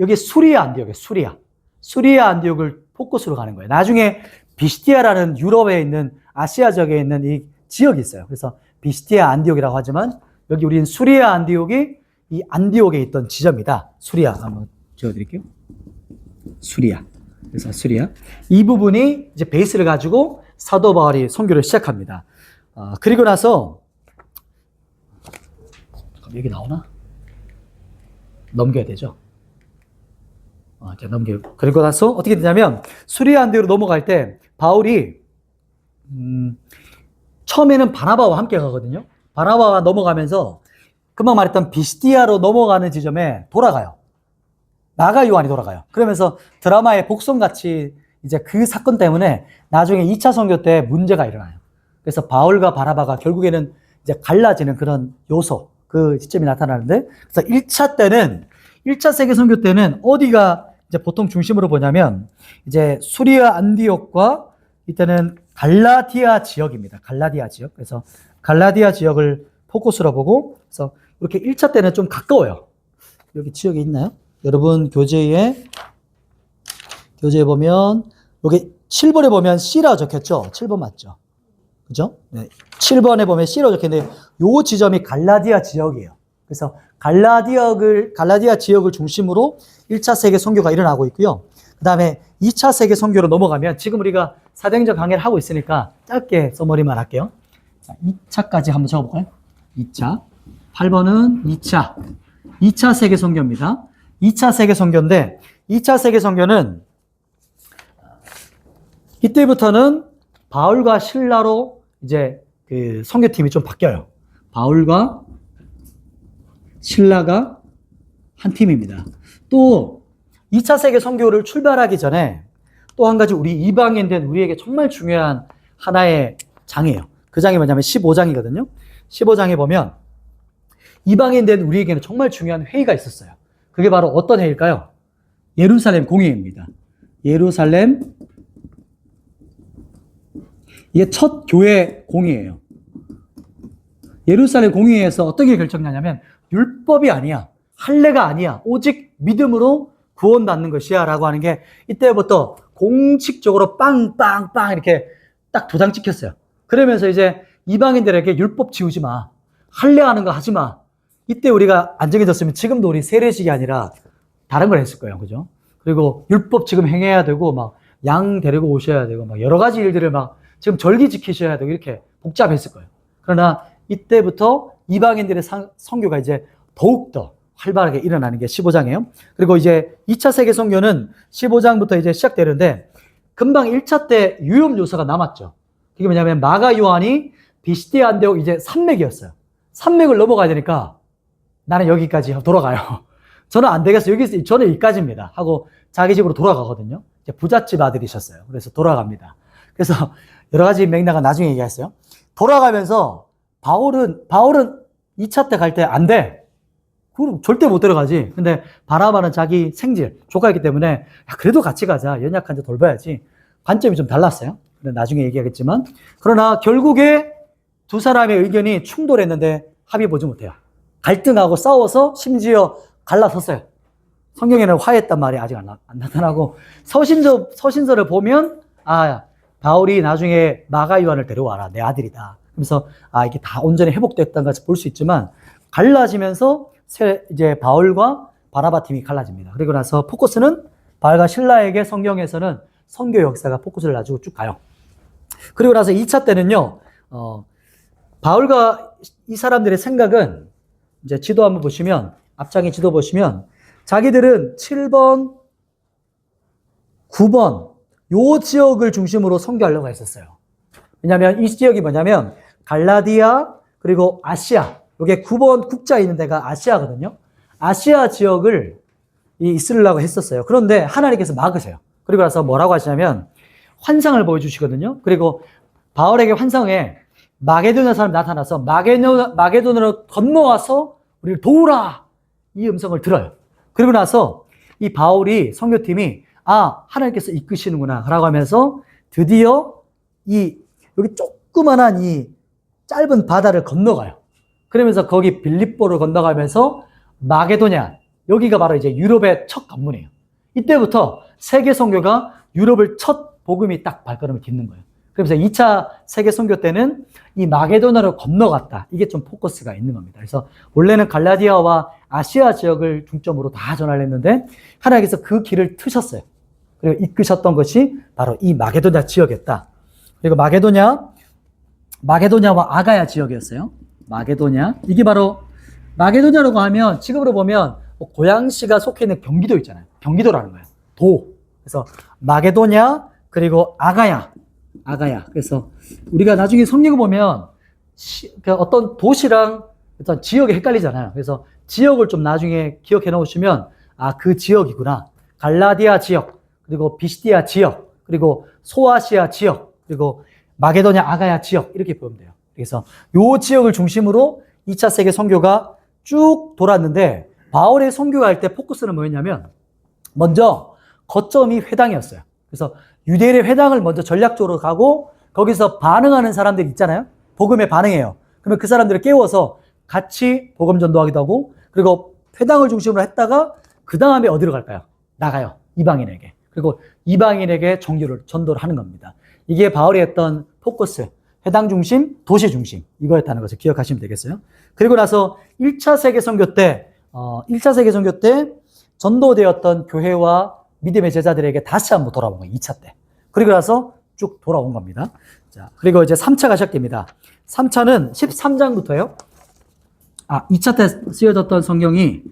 여기 수리아 안디옥이에요. 수리아 안디옥을 포커스로 가는 거예요. 나중에 비스디아라는 유럽에 있는 아시아 지역에 있는 이 지역이 있어요. 그래서 비스디아 안디옥이라고 하지만 여기 우리는 수리아 안디옥이 이 안디옥에 있던 지점이다. 수리아 한번 지어드릴게요. 수리아. 그래서 수리아. 이 부분이 이제 베이스를 가지고 사도 바울이 선교를 시작합니다. 그리고 나서 여기 나오나? 넘겨야 되죠. 이제 넘겨요. 그리고 나서 어떻게 되냐면 수리아 안디옥으로 넘어갈 때 바울이 처음에는 바나바와 함께 가거든요. 바나바와 넘어가면서 금방 말했던 비스디아로 넘어가는 지점에 돌아가요. 나가 요한이 돌아가요. 그러면서 드라마의 복선같이 이제 그 사건 때문에 나중에 2차 선교 때 문제가 일어나요. 그래서 바울과 바나바가 결국에는 이제 갈라지는 그런 요소, 그 시점이 나타나는데, 그래서 1차 세계 선교 때는 어디가 이제 보통 중심으로 보냐면 이제 수리아 안디옥과 이때는 갈라디아 지역입니다. 갈라디아 지역. 그래서 갈라디아 지역을 포커스로 보고, 그래서 이렇게 1차 때는 좀 가까워요. 여기 지역에 있나요? 여러분 교재에 보면 여기 7번에 보면 C라고 적혔죠? 7번 맞죠? 그죠? 네. 7번에 보면 C라고 적혔는데 요 지점이 갈라디아 지역이에요. 그래서 갈라디아 지역을 중심으로 1차 세계 선교가 일어나고 있고요. 그 다음에 2차 세계 선교로 넘어가면 지금 우리가 사도행전 강의를 하고 있으니까 짧게 써머리만 할게요. 자, 2차까지 한번 적어볼까요? 2차. 8번은 2차 세계 선교입니다. 2차 세계 선교인데 2차 세계 선교는 이때부터는 바울과 실라로 이제 그 선교팀이 좀 바뀌어요. 바울과 신라가 한 팀입니다. 또 2차 세계 선교를 출발하기 전에 또 한 가지 우리 이방인 된 우리에게 정말 중요한 하나의 장이에요. 그 장이 뭐냐면 15장이거든요. 15장에 보면 이방인 된 우리에게는 정말 중요한 회의가 있었어요. 그게 바로 어떤 회의일까요? 예루살렘 공의회입니다. 예루살렘, 이게 첫 교회 공의회예요. 예루살렘 공의회에서 어떤 게 결정나냐면 율법이 아니야, 할례가 아니야, 오직 믿음으로 구원받는 것이야 라고 하는 게 이때부터 공식적으로 빵빵빵 이렇게 딱 도장 찍혔어요. 그러면서 이제 이방인들에게 율법 지우지 마, 할례하는 거 하지 마. 이때 우리가 안 정해졌으면 지금도 우리 세례식이 아니라 다른 걸 했을 거예요. 그죠? 그리고 율법 지금 행해야 되고 막 양 데리고 오셔야 되고 막 여러 가지 일들을 막 지금 절기 지키셔야 되고 이렇게 복잡했을 거예요. 그러나 이때부터 이방인들의 선교가 이제 더욱더 활발하게 일어나는 게 15장이에요. 그리고 이제 2차 세계 선교는 15장부터 이제 시작되는데 금방 1차 때 유효 요소가 남았죠. 그게 뭐냐면 마가 요한이 비시디아 안디옥 이제 산맥이었어요. 산맥을 넘어가야 되니까 나는 여기까지 돌아가요. 저는 안 되겠어요. 저는 여기까지입니다. 하고 자기 집으로 돌아가거든요. 이제 부잣집 아들이셨어요. 그래서 돌아갑니다. 그래서 여러 가지 맥락은 나중에 얘기했어요. 돌아가면서 바울은 2차 때 갈 때 안 돼. 그럼 절대 못 들어가지. 근데 바나바는 자기 생질, 조카이기 때문에 야, 그래도 같이 가자. 연약한 자 돌봐야지. 관점이 좀 달랐어요. 나중에 얘기하겠지만. 그러나 결국에 두 사람의 의견이 충돌했는데 합의 보지 못해요. 갈등하고 싸워서 심지어 갈라섰어요. 성경에는 화해했단 말이 아직 안 나타나고 서신서를 보면 바울이 나중에 마가 요한을 데려와라. 내 아들이다. 그래서 이게 다 온전히 회복됐다는 것을 볼 수 있지만 갈라지면서 이제 바울과 바나바 팀이 갈라집니다. 그리고 나서 포커스는 바울과 실라에게 성경에서는 선교 역사가 포커스를 놔주고 쭉 가요. 그리고 나서 2차 때는요, 바울과 이 사람들의 생각은 이제 지도 한번 보시면, 앞장의 지도 보시면, 자기들은 7번, 9번, 요 지역을 중심으로 선교하려고 했었어요. 왜냐하면 이 지역이 뭐냐면, 갈라디아, 그리고 아시아, 이게 9번 국자에 있는 데가 아시아거든요. 아시아 지역을 있으려고 했었어요. 그런데 하나님께서 막으세요. 그리고 나서 뭐라고 하시냐면 환상을 보여주시거든요. 그리고 바울에게 환상에 마게도냐 사람이 나타나서 마게도냐로 건너와서 우리를 도우라, 이 음성을 들어요. 그리고 나서 이 바울이 선교팀이 하나님께서 이끄시는구나 라고 하면서 드디어 여기 조그만한 이 짧은 바다를 건너가요. 그러면서 거기 빌립보를 건너가면서 마게도냐, 여기가 바로 이제 유럽의 첫 관문이에요. 이때부터 세계 선교가 유럽을 첫 복음이 딱 발걸음을 딛는 거예요. 그래서 2차 세계 선교 때는 이 마게도냐로 건너갔다. 이게 좀 포커스가 있는 겁니다. 그래서 원래는 갈라디아와 아시아 지역을 중점으로 다 전화를 했는데 하나님께서 그 길을 트셨어요. 그리고 이끄셨던 것이 바로 이 마게도냐 지역이었다. 그리고 마게도냐와 아가야 지역이었어요. 마게도냐. 이게 바로 마게도냐라고 하면 지금으로 보면 고양시가 속해 있는 경기도 있잖아요. 경기도라는 거예요. 도. 그래서 마게도냐 그리고 아가야. 그래서 우리가 나중에 성경을 보면 어떤 도시랑 어떤 지역이 헷갈리잖아요. 그래서 지역을 좀 나중에 기억해 놓으시면 그 지역이구나. 갈라디아 지역, 그리고 비시디아 지역, 그리고 소아시아 지역, 그리고 마게도냐 아가야 지역 이렇게 보면 돼요. 그래서 요 지역을 중심으로 2차 세계 선교가 쭉 돌았는데 바울의 선교가 할 때 포커스는 뭐였냐면 먼저 거점이 회당이었어요. 그래서 유대인의 회당을 먼저 전략적으로 가고 거기서 반응하는 사람들이 있잖아요. 복음에 반응해요. 그러면 그 사람들을 깨워서 같이 복음 전도하기도 하고 그리고 회당을 중심으로 했다가 그 다음에 어디로 갈까요? 나가요. 이방인에게. 그리고 이방인에게 전도를 하는 겁니다. 이게 바울이 했던 포커스, 회당 중심, 도시 중심, 이거였다는 것을 기억하시면 되겠어요. 그리고 나서 1차 세계 선교 때, 1차 세계 선교 때 전도되었던 교회와 믿음의 제자들에게 다시 한번 돌아온 거예요. 2차 때. 그리고 나서 쭉 돌아온 겁니다. 자, 그리고 이제 3차가 시작됩니다. 3차는 13장부터예요. 2차 때 쓰여졌던 성경이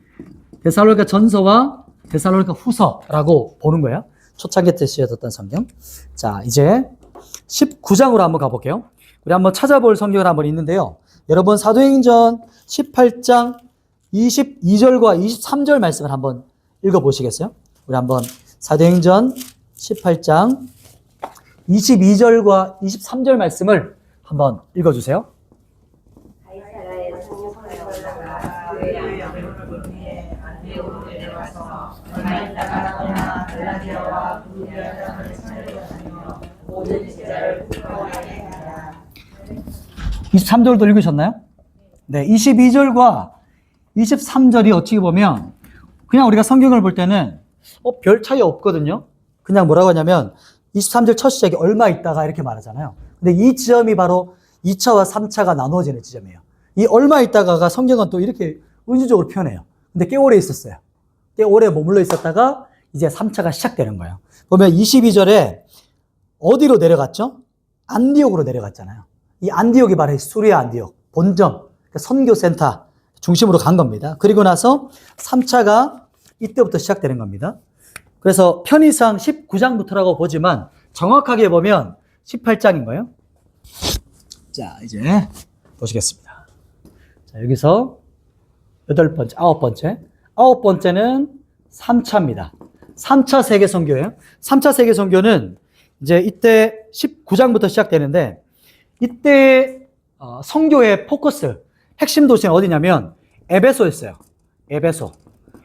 데살로니가 전서와 데살로니가 후서라고 보는 거예요. 초창기 때 쓰여졌던 성경. 자, 이제 19장으로 한번 가볼게요. 우리 한번 찾아볼 성경을 한번 있는데요. 여러분, 사도행전 18장 22절과 23절 말씀을 한번 읽어보시겠어요? 우리 한번 사도행전 18장 22절과 23절 말씀을 한번 읽어주세요. 모든 제자를 부끄러워하게 하라. 23절도 읽으셨나요? 네, 22절과 23절이 어떻게 보면 그냥 우리가 성경을 볼 때는 별 차이 없거든요. 그냥 뭐라고 하냐면 23절 첫 시작이 얼마 있다가 이렇게 말하잖아요. 근데 이 지점이 바로 2차와 3차가 나누어지는 지점이에요. 이 얼마 있다가가 성경은 또 이렇게 은유적으로 표현해요. 근데 꽤 오래 있었어요. 꽤 오래 머물러 있었다가 이제 3차가 시작되는 거예요. 보면 22절에 어디로 내려갔죠? 안디옥으로 내려갔잖아요. 이 안디옥이 바로 수리아 안디옥, 본점, 그러니까 선교센터 중심으로 간 겁니다. 그리고 나서 3차가 이때부터 시작되는 겁니다. 그래서 편의상 19장부터라고 보지만 정확하게 보면 18장인 거예요. 자, 이제 보시겠습니다. 자, 여기서 8번째, 9번째. 9번째는 3차입니다. 3차 세계 선교예요. 3차 세계 선교는 이제 이때 19장부터 시작되는데 이때 선교의 포커스, 핵심 도시는 어디냐면 에베소였어요. 에베소.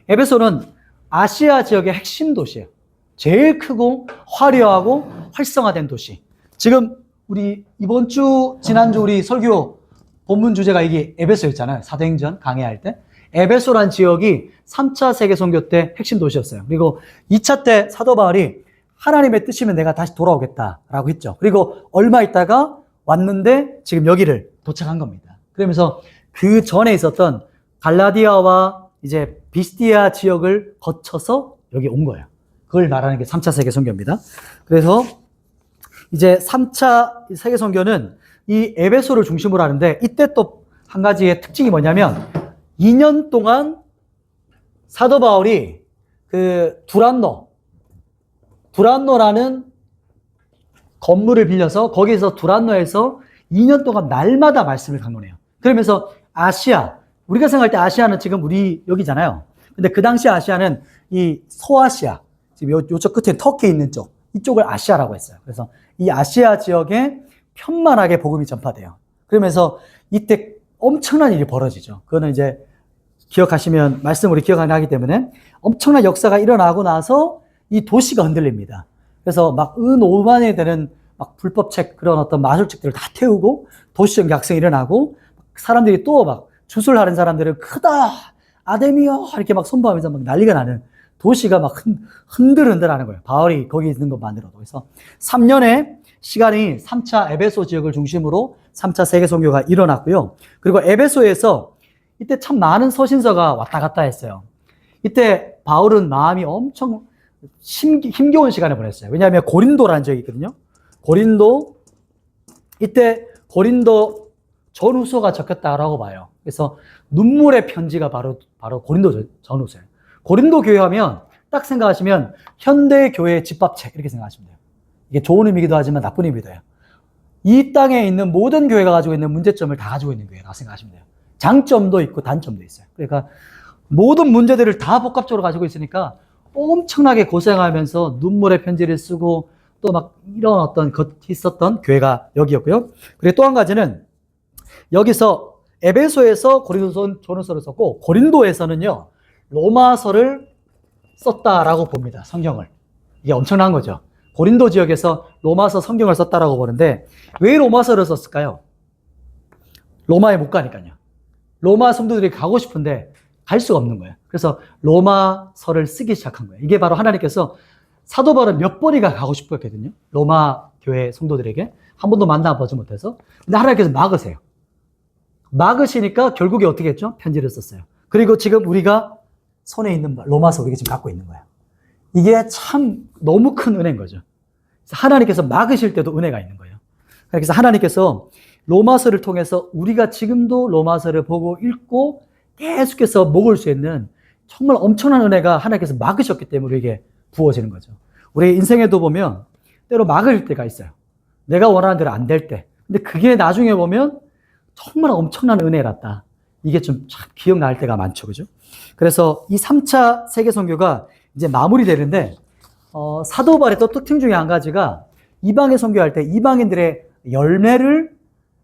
에베소는 아시아 지역의 핵심 도시예요. 제일 크고 화려하고 활성화된 도시. 지금 우리 이번 주, 지난주 우리 설교 본문 주제가 이게 에베소였잖아요. 사도행전 강해할 때. 에베소란 지역이 3차 세계 선교 때 핵심 도시였어요. 그리고 2차 때 사도 바울이 하나님의 뜻이면 내가 다시 돌아오겠다라고 했죠. 그리고 얼마 있다가 왔는데 지금 여기를 도착한 겁니다. 그러면서 그 전에 있었던 갈라디아와 이제 비스티아 지역을 거쳐서 여기 온 거예요. 그걸 말하는 게 3차 세계 선교입니다. 그래서 이제 3차 세계 선교는 이 에베소를 중심으로 하는데 이때 또 한 가지의 특징이 뭐냐면 2년 동안 사도 바울이 그 두란노라는 건물을 빌려서 거기서 두란노에서 2년 동안 날마다 말씀을 강론해요. 그러면서 아시아, 우리가 생각할 때 아시아는 지금 우리 여기잖아요. 근데 그 당시 아시아는 이 소아시아, 지금 요쪽 끝에 터키 있는 쪽, 이쪽을 아시아라고 했어요. 그래서 이 아시아 지역에 편만하게 복음이 전파돼요. 그러면서 이때 엄청난 일이 벌어지죠. 그거는 이제 기억하시면, 말씀 우리 기억하기 때문에 엄청난 역사가 일어나고 나서 이 도시가 흔들립니다. 그래서 막 5만에 되는 막 불법책, 그런 어떤 마술책들을 다 태우고 도시적 약성이 일어나고 사람들이 또 막 주술하는 사람들은 크다, 아데미어 이렇게 막 선포하면서 막 난리가 나는 도시가 막 흔들흔들하는 거예요. 바울이 거기 있는 것만으로도. 그래서 3년의 시간이 3차 에베소 지역을 중심으로 3차 세계 선교가 일어났고요. 그리고 에베소에서 이때 참 많은 서신서가 왔다 갔다 했어요. 이때 바울은 마음이 엄청 힘겨운 시간을 보냈어요. 왜냐하면 고린도라는 지역이 있거든요. 이때 고린도 전후서가 적혔다라고 봐요. 그래서 눈물의 편지가 바로 고린도 전후서예요. 고린도 교회 하면 딱 생각하시면 현대 교회의 집밥책 이렇게 생각하시면 돼요. 이게 좋은 의미이기도 하지만 나쁜 의미도 해요. 이 땅에 있는 모든 교회가 가지고 있는 문제점을 다 가지고 있는 교회라고 생각하시면 돼요. 장점도 있고 단점도 있어요. 그러니까 모든 문제들을 다 복합적으로 가지고 있으니까 엄청나게 고생하면서 눈물의 편지를 쓰고 또 막 이런 어떤 것이 있었던 교회가 여기였고요. 그리고 또 한 가지는 여기서 에베소에서 고린도 전후서를 썼고 고린도에서는요 로마서를 썼다라고 봅니다. 성경을. 이게 엄청난 거죠. 고린도 지역에서 로마서 성경을 썼다라고 보는데 왜 로마서를 썼을까요? 로마에 못 가니까요. 로마 성도들이 가고 싶은데 갈 수가 없는 거예요. 그래서 로마서를 쓰기 시작한 거예요. 이게 바로 하나님께서 사도 바울은 몇 번이가 가고 싶어 했거든요. 로마 교회 성도들에게. 한 번도 만나보지 못해서. 근데 하나님께서 막으세요. 막으시니까 결국에 어떻게 했죠? 편지를 썼어요. 그리고 지금 우리가 손에 있는 로마서 우리가 지금 갖고 있는 거예요. 이게 참 너무 큰 은혜인 거죠. 하나님께서 막으실 때도 은혜가 있는 거예요. 그래서 하나님께서 로마서를 통해서 우리가 지금도 로마서를 보고 읽고 계속해서 먹을 수 있는 정말 엄청난 은혜가 하나님께서 막으셨기 때문에 우리에게 부어지는 거죠. 우리 인생에도 보면 때로 막을 때가 있어요. 내가 원하는 대로 안 될 때. 근데 그게 나중에 보면 정말 엄청난 은혜랐다. 이게 좀 참 기억날 때가 많죠. 그죠? 그래서 이 3차 세계선교가 이제 마무리되는데, 사도 바울의 또 특징 중에 한 가지가 이방에 선교할 때 이방인들의 열매를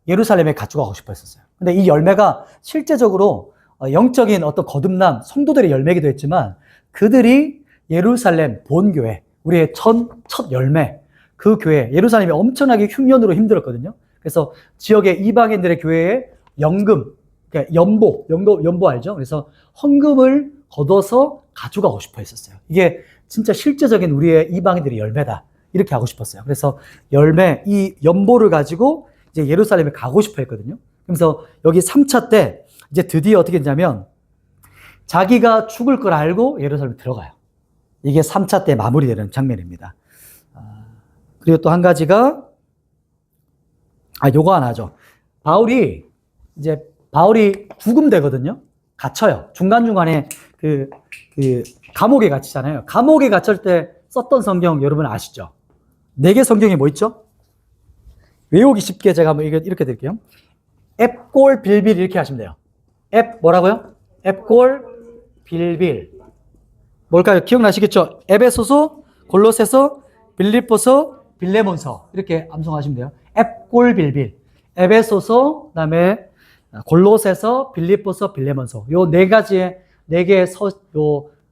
예루살렘에 가져가고 싶어 했었어요. 근데 이 열매가 실제적으로 영적인 어떤 거듭남, 성도들의 열매이기도 했지만 그들이 예루살렘 본교회, 우리의 첫 열매, 그 교회, 예루살렘이 엄청나게 흉년으로 힘들었거든요. 그래서 지역의 이방인들의 교회에 연금, 그러니까 연보 알죠? 그래서 헌금을 걷어서 가져가고 싶어 했었어요. 이게 진짜 실제적인 우리의 이방인들의 열매다. 이렇게 하고 싶었어요. 그래서 열매, 이 연보를 가지고 이제 예루살렘에 가고 싶어 했거든요. 그래서 여기 3차 때 이제 드디어 어떻게 했냐면 자기가 죽을 걸 알고 예루살렘에 들어가요. 이게 3차 때 마무리되는 장면입니다. 그리고 또 한 가지가, 요거 하나죠. 바울이 구금되거든요. 갇혀요. 중간중간에 그 감옥에 갇히잖아요. 감옥에 갇힐 때 썼던 성경 여러분 아시죠? 4개 성경이 뭐 있죠? 외우기 쉽게 제가 한번 이렇게 드릴게요. 앱골 빌빌 이렇게 하시면 돼요. 앱 뭐라고요? 앱골 빌빌. 뭘까요? 기억나시겠죠? 에베소서, 골로새서, 빌립보서, 빌레몬서 이렇게 암송하시면 돼요. 앱골 빌빌. 에베소서, 그다음에 골로새서, 빌립보서, 빌레몬서. 요 4가지의 4개의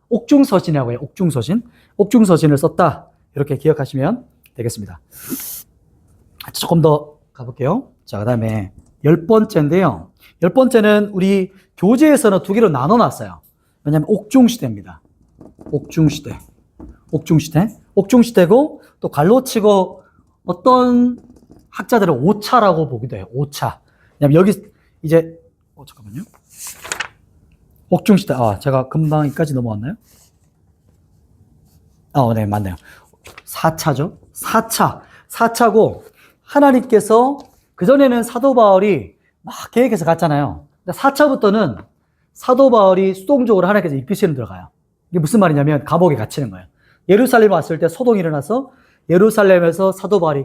옥중서신이라고 해요. 옥중서신을 썼다. 이렇게 기억하시면 되겠습니다. 조금 더 가볼게요. 자, 그 다음에 10번째인데요. 10번째는 우리 교재에서는 2개로 나눠놨어요. 왜냐하면 옥중시대입니다. 옥중시대고 또 갈로치고 어떤 학자들은 오차라고 보기도 해요. 오차. 왜냐면 여기 이제 잠깐만요. 옥중시대. 제가 금방 여기까지 넘어왔나요? 네, 맞네요. 4차죠. 4차고 하나님께서 그전에는 사도 바울이 막 계획해서 갔잖아요. 근데 4차부터는 사도 바울이 수동적으로 하나님께서 이끄시는 들어가요. 이게 무슨 말이냐면 감옥에 갇히는 거예요. 예루살렘 왔을 때 소동이 일어나서 예루살렘에서 사도 바울이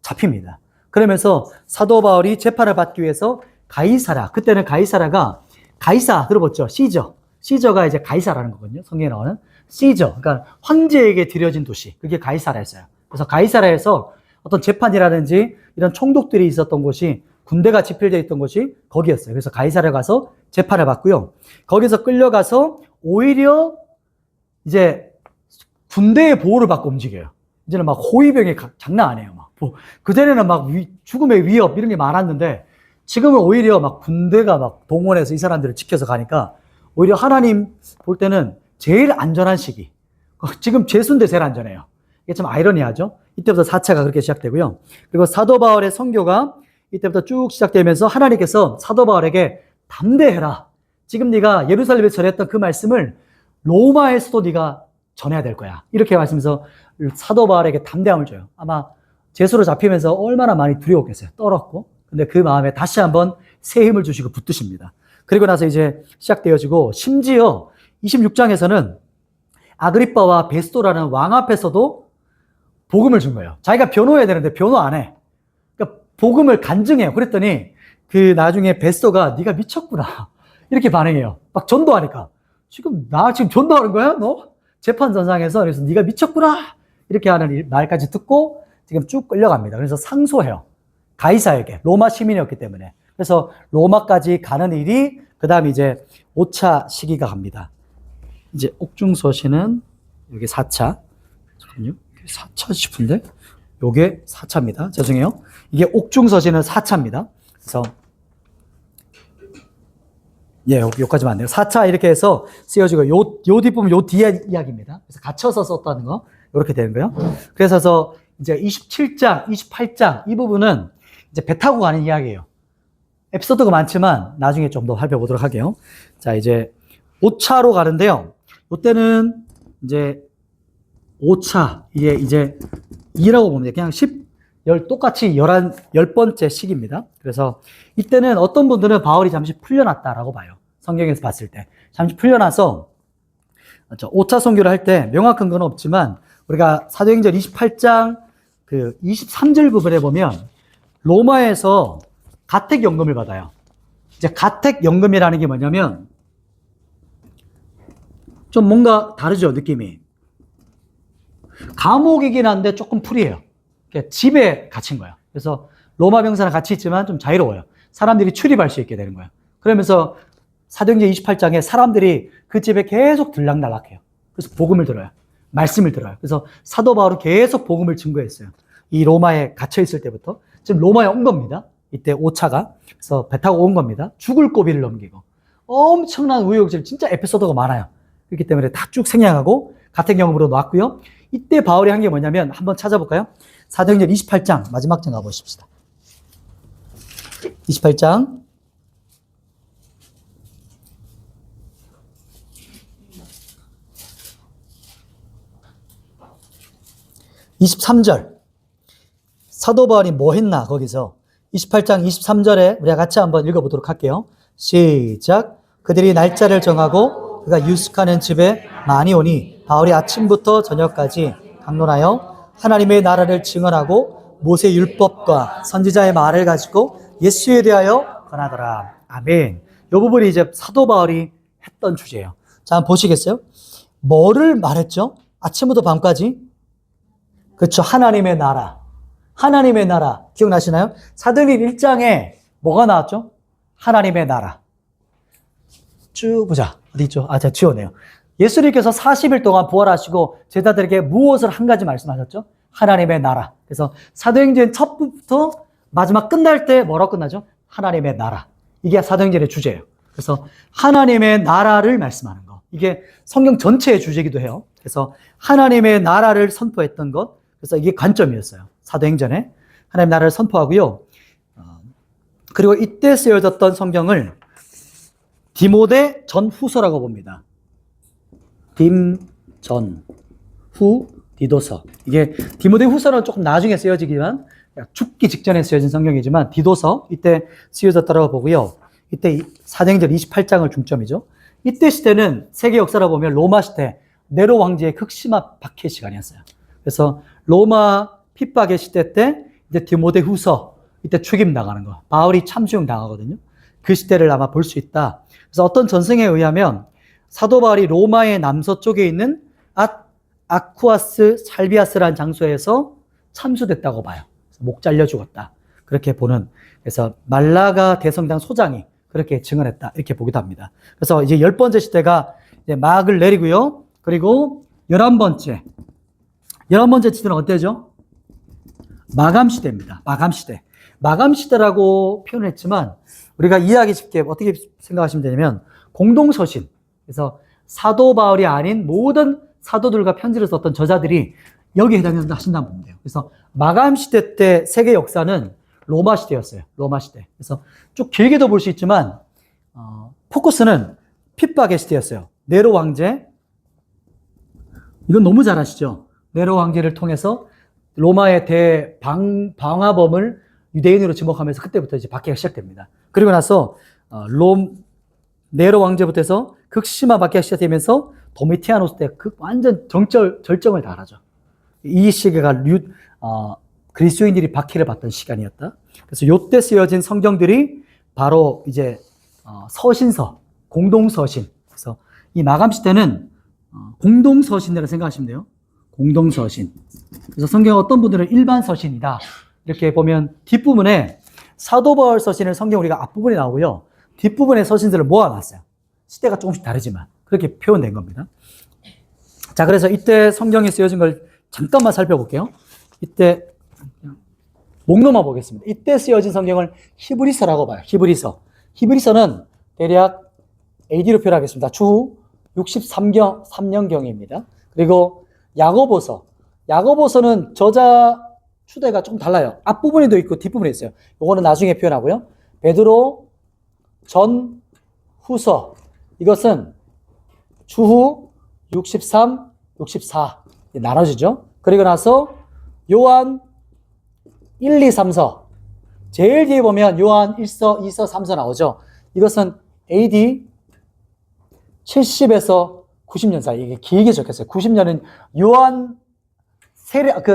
잡힙니다. 그러면서 사도 바울이 재판을 받기 위해서 가이사라, 그때는 가이사라가 가이사 들어봤죠? 시저가 이제 가이사라는 거거든요. 성경에 나오는 시저, 그러니까 황제에게 드려진 도시, 그게 가이사라였어요. 그래서 가이사라에서 어떤 재판이라든지 이런 총독들이 있었던 곳이, 군대가 집필되어 있던 곳이 거기였어요. 그래서 가이사라에 가서 재판을 받고요. 거기서 끌려가서 오히려 이제 군대의 보호를 받고 움직여요. 이제는 막 호위병이 장난 아니에요. 그전에는 막 죽음의 위협 이런 게 많았는데 지금은 오히려 막 군대가 막 동원해서 이 사람들을 지켜서 가니까 오히려 하나님 볼 때는 제일 안전한 시기. 지금 죄수인데 제일 안전해요. 이게 참 아이러니하죠. 이때부터 4차가 그렇게 시작되고요. 그리고 사도 바울의 선교가 이때부터 쭉 시작되면서 하나님께서 사도 바울에게 담대해라. 지금 네가 예루살렘에 전했던 그 말씀을 로마에서도 네가 전해야 될 거야. 이렇게 말씀해서 사도 바울에게 담대함을 줘요. 아마 제수로 잡히면서 얼마나 많이 두려웠겠어요. 떨었고. 근데 그 마음에 다시 한번 새 힘을 주시고 붙드십니다. 그리고 나서 이제 시작되어지고 심지어 26장에서는 아그리빠와 베스도라는 왕 앞에서도 복음을 준 거예요. 자기가 변호해야 되는데 변호 안 해. 그러니까 복음을 간증해요. 그랬더니 그 나중에 베스도가 네가 미쳤구나. 이렇게 반응해요. 막 전도하니까. 나 지금 전도하는 거야? 너? 재판전상에서. 그래서 네가 미쳤구나. 이렇게 하는 말까지 듣고 지금 쭉 끌려갑니다. 그래서 상소해요. 가이사에게. 로마 시민이었기 때문에. 그래서 로마까지 가는 일이 그 다음에 이제 5차 시기가 갑니다. 이제 옥중서신은 여기 4차. 잠깐만요. 4차 싶은데? 요게 4차입니다. 죄송해요. 이게 옥중서신은 4차입니다. 그래서 예, 여기까지 맞네요. 4차 이렇게 해서 쓰여지고, 요 뒷부분, 요 뒤에 이야기입니다. 그래서 갇혀서 썼다는 거, 이렇게 되는 거예요. 그래서 이제 27장, 28장, 이 부분은 이제 배 타고 가는 이야기예요. 에피소드가 많지만, 나중에 좀 더 살펴보도록 할게요. 자, 이제 5차로 가는데요. 요때는 이제 5차, 이게 이제 2라고 보면 그냥 똑같이 10번째 시기입니다. 그래서 이때는 어떤 분들은 바울이 잠시 풀려났다라고 봐요. 성경에서 봤을 때. 잠시 풀려나서 5차 선교를 할 때 명확한 건 없지만 우리가 사도행전 28장 그 23절 부분에 보면 로마에서 가택연금을 받아요. 이제 가택연금이라는 게 뭐냐면 좀 뭔가 다르죠, 느낌이. 감옥이긴 한데 조금 풀이에요. 집에 갇힌 거예요. 그래서 로마 병사랑 같이 있지만 좀 자유로워요. 사람들이 출입할 수 있게 되는 거예요. 그러면서 사도행전 28장에 사람들이 그 집에 계속 들락날락해요. 그래서 복음을 들어요. 말씀을 들어요. 그래서 사도 바울은 계속 복음을 증거했어요. 이 로마에 갇혀 있을 때부터. 지금 로마에 온 겁니다. 이때 5차가. 그래서 배 타고 온 겁니다. 죽을 고비를 넘기고. 엄청난 우여곡절, 진짜 에피소드가 많아요. 그렇기 때문에 다 쭉 생략하고 같은 경험으로 놨고요. 이때 바울이 한 게 뭐냐면 한번 찾아볼까요? 사도행전 28장 마지막 장 가보십시다. 28장 23절. 사도 바울이 뭐 했나 거기서 28장 23절에 우리가 같이 한번 읽어보도록 할게요. 시작. 그들이 날짜를 정하고 그가 유숙하는 집에 많이 오니 바울이 아침부터 저녁까지 강론하여 하나님의 나라를 증언하고 모세 율법과 선지자의 말을 가지고 예수에 대하여 권하더라. 아멘. 이 부분이 이제 사도 바울이 했던 주제예요. 자, 한번 보시겠어요? 뭐를 말했죠? 아침부터 밤까지? 그렇죠. 하나님의 나라. 하나님의 나라. 기억나시나요? 사도행전 1장에 뭐가 나왔죠? 하나님의 나라. 쭉 보자. 어디 있죠? 제가 지워내요. 예수님께서 40일 동안 부활하시고 제자들에게 무엇을 한 가지 말씀하셨죠? 하나님의 나라. 그래서 사도행전 첫부터 마지막 끝날 때 뭐라고 끝나죠? 하나님의 나라. 이게 사도행전의 주제예요. 그래서 하나님의 나라를 말씀하는 거. 이게 성경 전체의 주제이기도 해요. 그래서 하나님의 나라를 선포했던 것. 그래서 이게 관점이었어요. 사도행전에. 하나님의 나라를 선포하고요. 그리고 이때 쓰여졌던 성경을 디모데 전후서라고 봅니다. dim전후 디도서. 이게 디모데 후서는 조금 나중에 쓰여지기만 죽기 직전에 쓰여진 성경이지만 디도서 이때 쓰여졌다고 보고요. 이때 사도행전 28장을 중점이죠. 이때 시대는 세계 역사를 보면 로마 시대 네로 왕제의 극심한 박해 시간이었어요. 그래서 로마 핍박의 시대 때 이제 디모데 후서 이때 죽임 당하는 거. 바울이 참수형 당하거든요. 그 시대를 아마 볼 수 있다. 그래서 어떤 전승에 의하면 사도 바울이 로마의 남서쪽에 있는 아쿠아스 살비아스라는 장소에서 참수됐다고 봐요. 목 잘려 죽었다. 그렇게 보는. 그래서 말라가 대성당 소장이 그렇게 증언했다. 이렇게 보기도 합니다. 그래서 이제 10번째 시대가 이제 막을 내리고요. 그리고 11번째 시대는 어때죠? 마감 시대입니다. 마감 시대. 마감 시대라고 표현했지만 우리가 이해하기 쉽게 어떻게 생각하시면 되냐면 공동서신. 그래서 사도 바울이 아닌 모든 사도들과 편지를 썼던 저자들이 여기에 해당하신다고 보면 돼요. 그래서 마감 시대 때 세계 역사는 로마 시대였어요. 로마 시대. 그래서 쭉 길게도 볼 수 있지만 포커스는 핍박의 시대였어요. 네로 왕제. 이건 너무 잘 아시죠? 네로 왕제를 통해서 로마의 대방화범을 유대인으로 지목하면서 그때부터 이제 박해가 시작됩니다. 그리고 나서 네로 왕제부터 해서 극심한 박해가 시작되면서 도미티아노스 때 완전 절정을 달하죠. 이 시기가 그리스도인들이 박해를 받던 시간이었다. 그래서 요때 쓰여진 성경들이 바로 이제 서신서, 공동서신. 그래서 이 마감 시대는 공동서신이라고 생각하시면 돼요. 공동서신. 그래서 성경 어떤 분들은 일반 서신이다. 이렇게 보면 뒷부분에 사도 바울 서신을 성경 우리가 앞부분에 나오고요. 뒷부분에 서신들을 모아놨어요. 시대가 조금씩 다르지만 그렇게 표현된 겁니다. 자, 그래서 이때 성경에 쓰여진 걸 잠깐만 살펴볼게요. 이때 목 넘어 보겠습니다. 이때 쓰여진 성경을 히브리서라고 봐요. 히브리서는 대략 AD로 표현하겠습니다. 추후 63년경입니다. 그리고 야고보서. 야고보서는 저자 추대가 좀 달라요. 앞부분에도 있고 뒷부분에 있어요. 요거는 나중에 표현하고요. 베드로 전 후서. 이것은 추후 63, 64 나눠지죠. 그리고 나서 요한 1, 2, 3서. 제일 뒤에 보면 요한 1서, 2서, 3서 나오죠. 이것은 AD 70에서 90년 사이. 이게 길게 적혔어요. 90년은 요한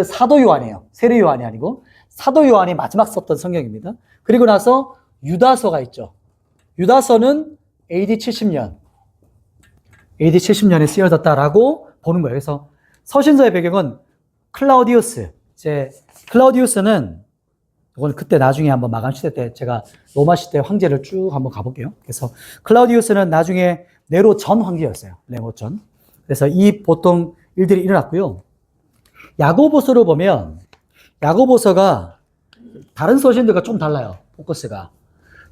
사도 요한이에요. 세례 요한이 아니고 사도 요한이 마지막 썼던 성경입니다. 그리고 나서 유다서가 있죠. 유다서는 AD 70년. AD 70년에 쓰여졌다라고 보는 거예요. 그래서 서신서의 배경은 클라우디우스. 이제 클라우디우스는 이건 그때 나중에 한번 마감 시대 때 제가 로마 시대 황제를 쭉 한번 가볼게요. 그래서 클라우디우스는 나중에 네로 전 황제였어요. 네로 전. 그래서 이 보통 일들이 일어났고요. 야고보서로 보면 야고보서가 다른 서신들과 좀 달라요. 포커스가.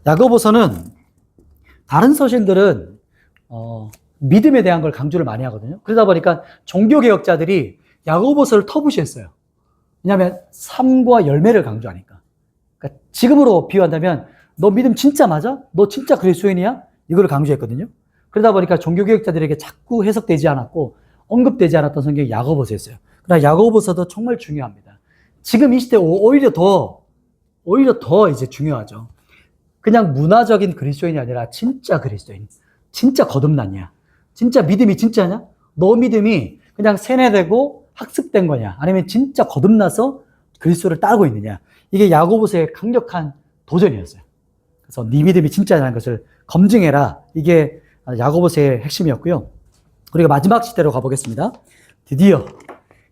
야고보서는 다른 서신들은 믿음에 대한 걸 강조를 많이 하거든요. 그러다 보니까 종교개혁자들이 야고보서를 터부시했어요. 왜냐하면 삶과 열매를 강조하니까. 그러니까 지금으로 비유한다면 너 믿음 진짜 맞아? 너 진짜 그리스도인이야? 이걸 강조했거든요. 그러다 보니까 종교개혁자들에게 자꾸 해석되지 않았고 언급되지 않았던 성경이 야고보서였어요. 그러나 야고보서도 정말 중요합니다. 지금 이 시대 오히려 더 이제 중요하죠. 그냥 문화적인 그리스도인이 아니라 진짜 그리스도인, 진짜 거듭났냐? 진짜 믿음이 진짜냐? 너 믿음이 그냥 세뇌되고 학습된 거냐? 아니면 진짜 거듭나서 그리스도를 따르고 있느냐? 이게 야고보서의 강력한 도전이었어요. 그래서 네 믿음이 진짜냐는 것을 검증해라. 이게 야고보서의 핵심이었고요. 우리가 마지막 시대로 가보겠습니다. 드디어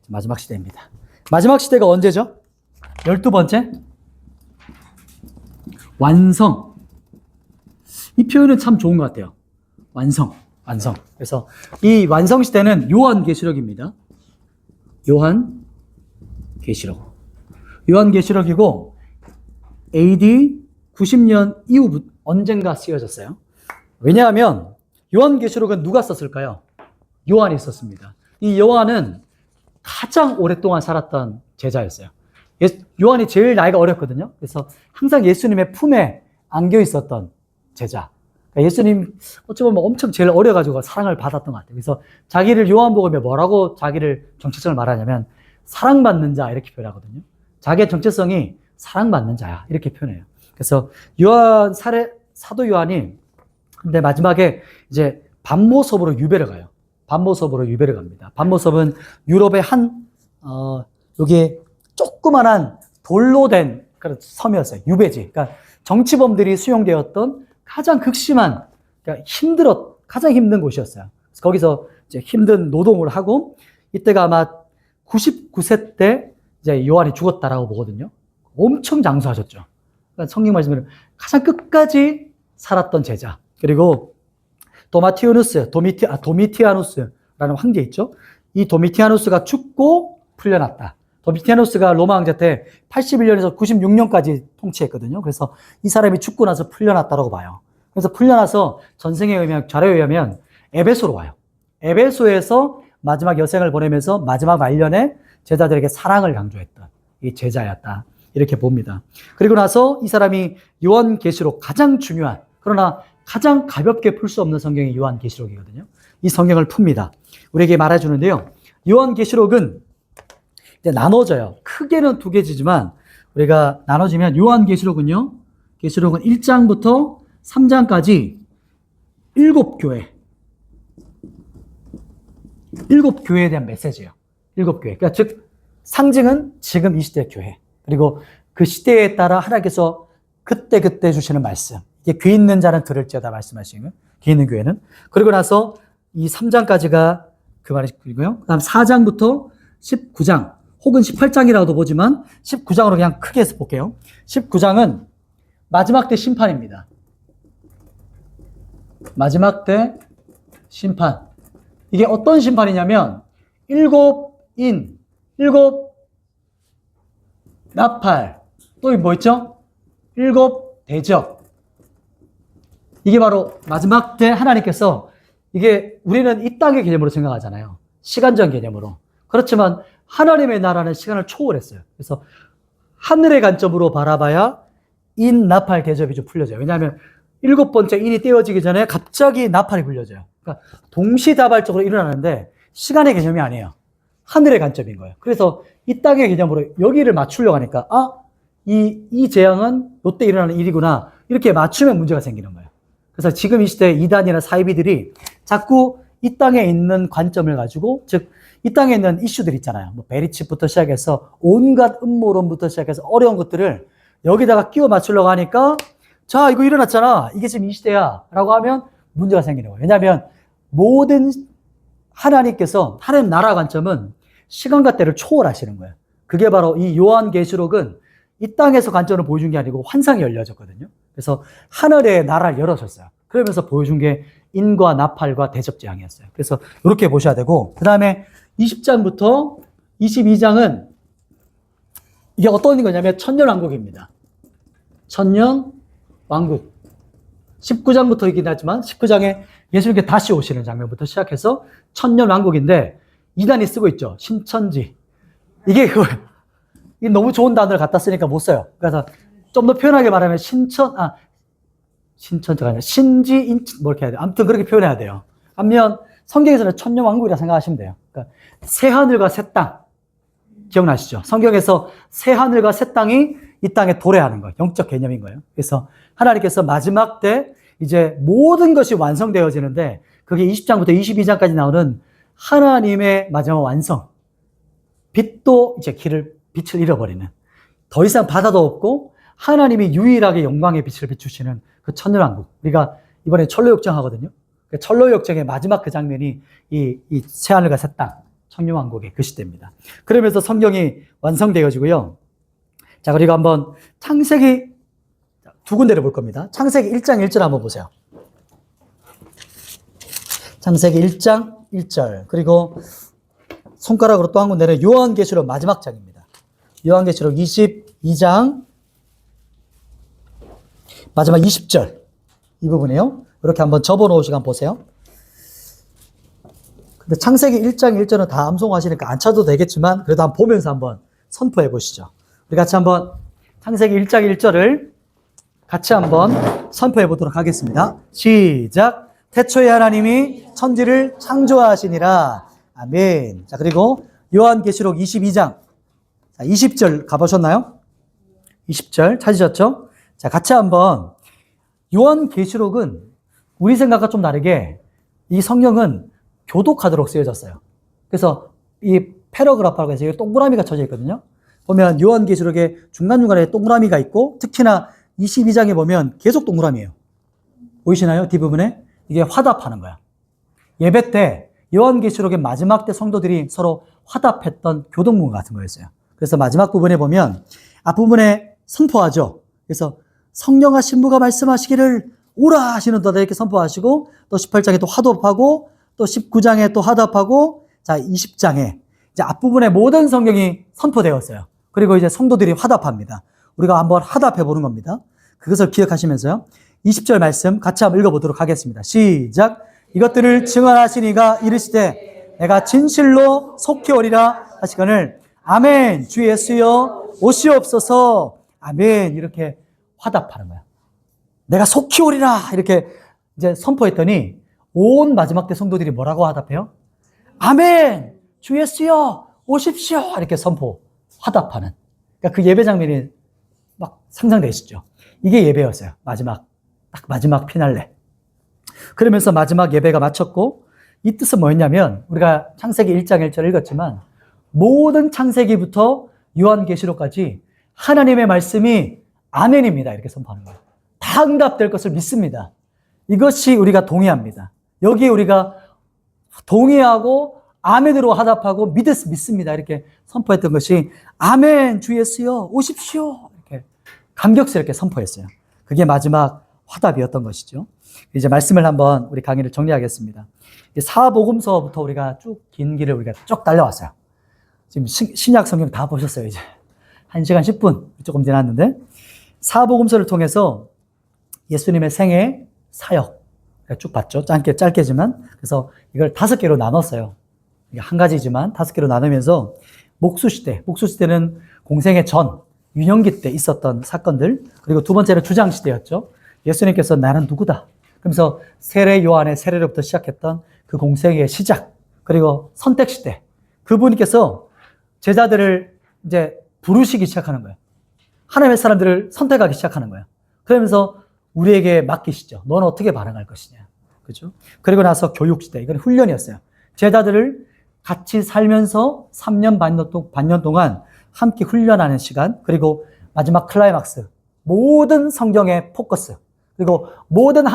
마지막 시대입니다. 마지막 시대가 언제죠? 12번째? 완성. 이 표현은 참 좋은 것 같아요. 완성. 그래서 이 완성 시대는 요한계시록입니다. 요한계시록이고 AD 90년 이후 언젠가 쓰여졌어요. 왜냐하면 요한계시록은 누가 썼을까요? 요한이 썼습니다. 이 요한은 가장 오랫동안 살았던 제자였어요. 요한이 제일 나이가 어렸거든요. 그래서 항상 예수님의 품에 안겨 있었던 제자. 그러니까 예수님 어찌 보면 엄청 제일 어려가지고 사랑을 받았던 것 같아요. 그래서 자기를 요한복음에 뭐라고 자기를 정체성을 말하냐면 사랑받는 자 이렇게 표현하거든요. 자기의 정체성이 사랑받는 자야 이렇게 표현해요. 그래서 사도 요한이 근데 마지막에 이제 반모섭으로 유배를 가요. 반모섭으로 유배를 갑니다. 반모섭은 유럽의 여기 조그만한 돌로 된 그런 섬이었어요. 유배지. 그러니까 정치범들이 수용되었던 가장 극심한, 그러니까 가장 힘든 곳이었어요. 그래서 거기서 이제 힘든 노동을 하고, 이때가 아마 99세 때 이제 요한이 죽었다라고 보거든요. 엄청 장수하셨죠. 그러니까 성경 말씀대로 가장 끝까지 살았던 제자. 그리고 도미티아누스라는 황제 있죠. 이 도미티아누스가 죽고 풀려났다. 도미티아누스가 로마 황제 때 81년에서 96년까지 통치했거든요. 그래서 이 사람이 죽고 나서 풀려났다고 봐요. 그래서 풀려나서 자료에 의하면 에베소로 와요. 에베소에서 마지막 여생을 보내면서 마지막 말년에 제자들에게 사랑을 강조했던 이 제자였다. 이렇게 봅니다. 그리고 나서 이 사람이 요한계시록 가장 중요한, 그러나 가장 가볍게 풀 수 없는 성경이 요한계시록이거든요. 이 성경을 풉니다. 우리에게 말해주는데요. 요한계시록은 이제 나눠져요. 크게는 두 개지만 우리가 나눠지면 요한계시록은 1장부터 3장까지 7교회에 대한 메시지예요. 7교회. 그러니까 즉 상징은 지금 이 시대의 교회. 그리고 그 시대에 따라 하나님께서 그때 주시는 말씀. 이게 귀 있는 자는 들을지어다 말씀하시는 귀 있는 교회는. 그리고 나서 이 3장까지가 그 말이고요. 그다음 4장부터 19장 혹은 18장이라고도 보지만 19장으로 그냥 크게 해서 볼게요. 19장은 마지막 때 심판입니다. 마지막 때 심판. 이게 어떤 심판이냐면 7 나팔, 또 뭐 있죠? 7 대적. 이게 바로 마지막 때 하나님께서 이게 우리는 이 땅의 개념으로 생각하잖아요. 시간적 개념으로. 그렇지만 하나님의 나라는 시간을 초월했어요. 그래서 하늘의 관점으로 바라봐야 인, 나팔 대접이 좀 풀려져요. 왜냐하면 7번째 인이 떼어지기 전에 갑자기 나팔이 불려져요. 그러니까 동시다발적으로 일어나는데 시간의 개념이 아니에요. 하늘의 관점인 거예요. 그래서 이 땅의 개념으로 여기를 맞추려고 하니까 이 재앙은 이때 일어나는 일이구나. 이렇게 맞추면 문제가 생기는 거예요. 그래서 지금 이 시대에 이단이나 사이비들이 자꾸 이 땅에 있는 관점을 가지고, 즉 이 땅에 있는 이슈들 있잖아요. 뭐 베리칩부터 시작해서 온갖 음모론부터 시작해서 어려운 것들을 여기다가 끼워 맞추려고 하니까 자, 이거 일어났잖아. 이게 지금 이 시대야. 라고 하면 문제가 생기는 거예요. 왜냐하면 모든 하나님께서 하나님 나라 관점은 시간과 때를 초월하시는 거예요. 그게 바로 이 요한계시록은 이 땅에서 관점을 보여준 게 아니고 환상이 열려졌거든요. 그래서 하늘의 나라를 열어줬어요. 그러면서 보여준 게 인과 나팔과 대접재앙이었어요. 그래서 이렇게 보셔야 되고, 그 다음에 20장부터 22장은 이게 어떤 거냐면 천년왕국입니다. 천년왕국. 19장부터 있긴 하지만 19장에 예수님께 다시 오시는 장면부터 시작해서 천년왕국인데 이단이 쓰고 있죠. 신천지. 이게 그거예요. 이게 너무 좋은 단어를 갖다 쓰니까 못 써요. 그래서 좀 더 표현하게 말하면 신천지가 아니라 뭐 이렇게 해야 돼요. 아무튼 그렇게 표현해야 돼요. 반면 성경에서는 천년왕국이라 생각하시면 돼요. 그러니까 새하늘과 새 땅. 기억나시죠? 성경에서 새하늘과 새 땅이 이 땅에 도래하는 거예요. 영적 개념인 거예요. 그래서 하나님께서 마지막 때 이제 모든 것이 완성되어지는데 그게 20장부터 22장까지 나오는 하나님의 마지막 완성. 빛도 이제 빛을 잃어버리는. 더 이상 바다도 없고 하나님이 유일하게 영광의 빛을 비추시는 그 천년왕국. 우리가 이번에 철로역정 하거든요. 철로역정의 마지막 그 장면이 이 새하늘과 새 땅, 천년왕국의 그 시대입니다. 그러면서 성경이 완성되어지고요. 자, 그리고 한번 창세기 두 군데를 볼 겁니다. 창세기 1장 1절 한번 보세요. 창세기 1장 1절. 그리고 손가락으로 또 한 군데는 요한계시록 마지막 장입니다. 요한계시록 22장 마지막 20절. 이 부분이에요. 이렇게 한번 접어놓으시고 한번 보세요. 근데 창세기 1장 1절은 다 암송하시니까 안 쳐도 되겠지만 그래도 한번 보면서 한번 선포해 보시죠. 우리 같이 한번 창세기 1장 1절을 같이 한번 선포해 보도록 하겠습니다. 시작. 태초에 하나님이 천지를 창조하시니라. 아멘. 자, 그리고 요한계시록 22장. 자, 20절 가보셨나요? 20절 찾으셨죠? 자, 같이 한번 요한계시록은 우리 생각과 좀 다르게 이 성경은 교독하도록 쓰여졌어요. 그래서 이 패러그라프라고 해서 동그라미가 쳐져 있거든요. 보면 요한계시록에 중간중간에 동그라미가 있고 특히나 22장에 보면 계속 동그라미예요. 보이시나요? 뒷부분에? 이게 화답하는 거야. 예배 때 요한계시록의 마지막 때 성도들이 서로 화답했던 교동문 같은 거였어요. 그래서 마지막 부분에 보면 앞부분에 선포하죠. 그래서 성령과 신부가 말씀하시기를 오라 하시는 도다 이렇게 선포하시고 또 18장에 또 화답하고 또 19장에 또 화답하고 자 20장에 이제 앞부분에 모든 성경이 선포되었어요. 그리고 이제 성도들이 화답합니다. 우리가 한번 화답해 보는 겁니다. 그것을 기억하시면서요. 20절 말씀 같이 한번 읽어보도록 하겠습니다. 시작. 이것들을 증언하시니가 이르시되 내가 진실로 속히 오리라 하시거늘 아멘. 주 예수여 오시옵소서. 아멘. 이렇게 화답하는 거야. 내가 속히 오리라 이렇게 이제 선포했더니 온 마지막 때 성도들이 뭐라고 화답해요? 아멘. 주 예수여 오십시오. 이렇게 선포 화답하는. 그러니까 그 예배 장면이 막 상상되시죠? 이게 예배였어요. 딱 마지막 피날레. 그러면서 마지막 예배가 마쳤고 이 뜻은 뭐였냐면 우리가 창세기 1장 1절 읽었지만 모든 창세기부터 요한계시록까지 하나님의 말씀이 아멘입니다. 이렇게 선포하는 거예요. 다 응답될 것을 믿습니다. 이것이 우리가 동의합니다. 여기에 우리가 동의하고 아멘으로 화답하고 믿습니다. 이렇게 선포했던 것이 아멘 주 예수여 오십시오. 이렇게 감격스럽게 선포했어요. 그게 마지막 화답이었던 것이죠. 이제 말씀을 한번 우리 강의를 정리하겠습니다. 사복음서부터 우리가 쭉 긴 길을 우리가 쭉 달려왔어요. 지금 신약 성경 다 보셨어요. 이제 1시간 10분 조금 지났는데 사복음서를 통해서 예수님의 생애, 사역. 쭉 봤죠. 짧게지만. 그래서 이걸 5개로 나눴어요. 이게 한 가지지만 5개로 나누면서 목수시대는 공생의 전, 유년기 때 있었던 사건들, 그리고 두 번째는 주장시대였죠. 예수님께서 나는 누구다. 그러면서 세례 요한의 세례로부터 시작했던 그 공생의 시작, 그리고 선택시대. 그분께서 제자들을 이제 부르시기 시작하는 거예요. 하나님의 사람들을 선택하기 시작하는 거예요. 그러면서 우리에게 맡기시죠. 너는 어떻게 반응할 것이냐. 그죠? 그리고 나서 교육시대. 이건 훈련이었어요. 제자들을 같이 살면서 3년 반년 동안 함께 훈련하는 시간. 그리고 마지막 클라이막스. 모든 성경의 포커스. 그리고 모든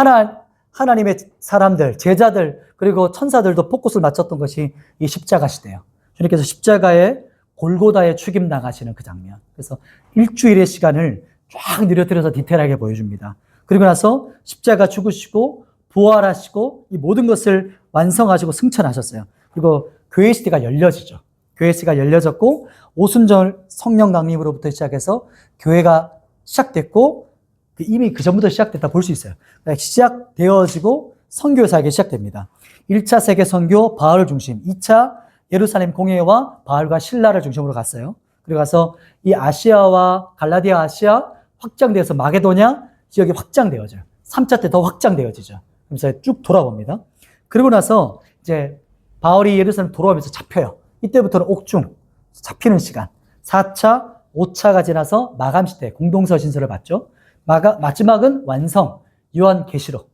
하나님의 사람들, 제자들, 그리고 천사들도 포커스를 맞췄던 것이 이 십자가 시대예요. 주님께서 십자가에 골고다에 죽임 당하시는 그 장면. 그래서 일주일의 시간을 쫙 늘어뜨려서 디테일하게 보여줍니다. 그리고 나서 십자가 죽으시고 부활하시고 이 모든 것을 완성하시고 승천하셨어요. 그리고 교회 시대가 열려지죠. 교회 시대가 열려졌고 오순절 성령 강림으로부터 시작해서 교회가 시작됐고 이미 그 전부터 시작됐다 볼 수 있어요. 그러니까 시작되어지고 선교 사역이 시작됩니다. 1차 세계 선교 바울 중심, 2차 예루살렘 공회와 바울과 신라를 중심으로 갔어요. 그리고 가서 이 아시아와 갈라디아 아시아 확장되어서 마게도냐 지역이 확장되어져요. 3차 때 더 확장되어지죠. 그래서 쭉 돌아봅니다. 그리고 나서 이제 바울이 예루살렘 돌아오면서 잡혀요. 이때부터는 옥중, 잡히는 시간. 4차, 5차가 지나서 마감시대, 공동서신서를 받죠. 마지막은 완성, 요한계시록.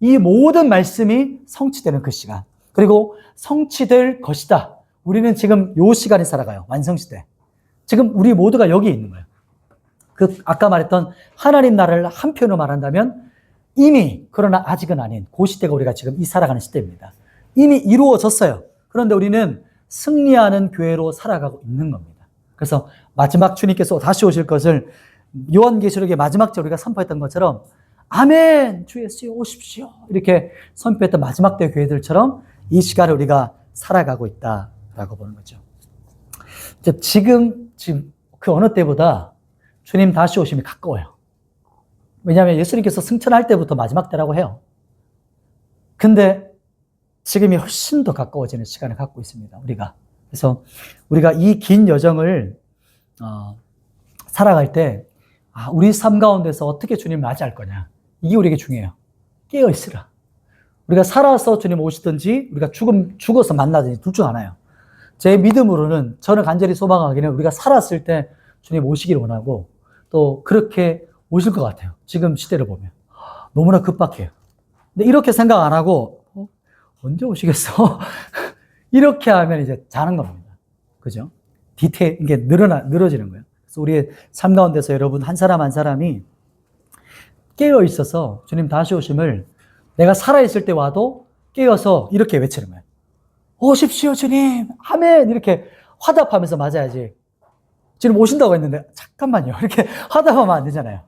이 모든 말씀이 성취되는 그 시간. 그리고 성취될 것이다. 우리는 지금 요 시간에 살아가요. 완성시대. 지금 우리 모두가 여기에 있는 거예요. 아까 말했던 하나님 나라를 한편으로 말한다면 이미, 그러나 아직은 아닌 그 시대가 우리가 지금 살아가는 시대입니다. 이미 이루어졌어요. 그런데 우리는 승리하는 교회로 살아가고 있는 겁니다. 그래서 마지막 주님께서 다시 오실 것을 요한계시록의 마지막 절 우리가 선포했던 것처럼 아멘, 주 예수여 오십시오. 이렇게 선포했던 마지막 때 교회들처럼 이 시간을 우리가 살아가고 있다라고 보는 거죠. 지금 그 어느 때보다 주님 다시 오심이 가까워요. 왜냐하면 예수님께서 승천할 때부터 마지막 때라고 해요. 근데 지금이 훨씬 더 가까워지는 시간을 갖고 있습니다. 그래서 우리가 이 긴 여정을 살아갈 때 우리 삶 가운데서 어떻게 주님 맞이할 거냐. 이게 우리에게 중요해요. 깨어 있으라. 우리가 살아서 주님 오시든지 우리가 죽어서 만나든지 둘 중 하나예요. 제 믿음으로는 저는 간절히 소망하기는 우리가 살았을 때 주님 오시기를 원하고 또 그렇게 오실 것 같아요. 지금 시대를 보면. 너무나 급박해요. 근데 이렇게 생각 안 하고 언제 오시겠어? 이렇게 하면 이제 자는 겁니다. 그죠? 디테일, 이게 늘어지는 거예요. 그래서 우리의 삶 가운데서 여러분 한 사람 한 사람이 깨어 있어서 주님 다시 오심을 내가 살아있을 때 와도 깨어서 이렇게 외치는 거예요. 오십시오, 주님. 아멘. 이렇게 화답하면서 맞아야지. 지금 오신다고 했는데, 잠깐만요. 이렇게 화답하면 안 되잖아요.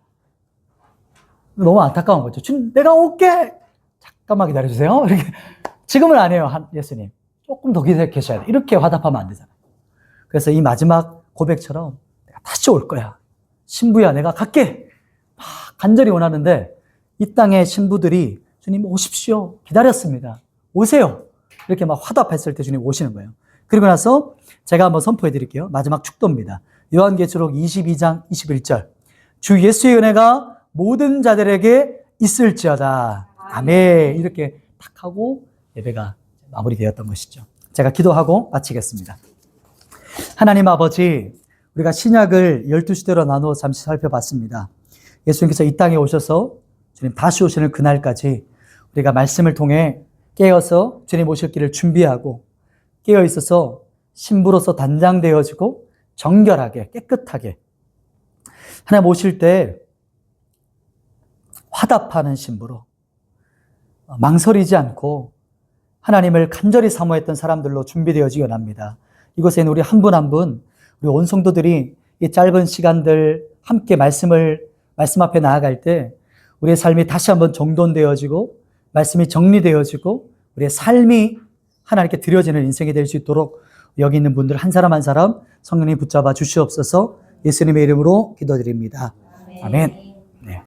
너무 안타까운 거죠. 주님, 내가 올게. 잠깐만 기다려주세요. 이렇게. 지금은 안 해요, 예수님. 조금 더 계셔야 돼. 이렇게 화답하면 안 되잖아요. 그래서 이 마지막 고백처럼 내가 다시 올 거야. 신부야, 내가 갈게. 간절히 원하는데 이 땅의 신부들이 주님 오십시오. 기다렸습니다. 오세요. 이렇게 막 화답했을 때 주님 오시는 거예요. 그리고 나서 제가 한번 선포해 드릴게요. 마지막 축도입니다. 요한계시록 22장 21절. 주 예수의 은혜가 모든 자들에게 있을지어다. 아멘. 이렇게 탁 하고 예배가 마무리되었던 것이죠. 제가 기도하고 마치겠습니다. 하나님 아버지, 우리가 신약을 12시대로 나누어 잠시 살펴봤습니다. 예수님께서 이 땅에 오셔서 주님 다시 오시는 그날까지 우리가 말씀을 통해 깨어서 주님 오실 길을 준비하고 깨어 있어서 신부로서 단장되어지고 정결하게 깨끗하게 하나님 오실 때 화답하는 신부로 망설이지 않고 하나님을 간절히 사모했던 사람들로 준비되어지기 원합니다. 이곳에 있는 우리 한 분 한 분, 우리 온 성도들이 이 짧은 시간들 함께 말씀 앞에 나아갈 때 우리의 삶이 다시 한번 정돈되어지고 말씀이 정리되어지고 우리의 삶이 하나님께 드려지는 인생이 될 수 있도록 여기 있는 분들 한 사람 한 사람 성령님 붙잡아 주시옵소서. 예수님의 이름으로 기도드립니다. 아멘.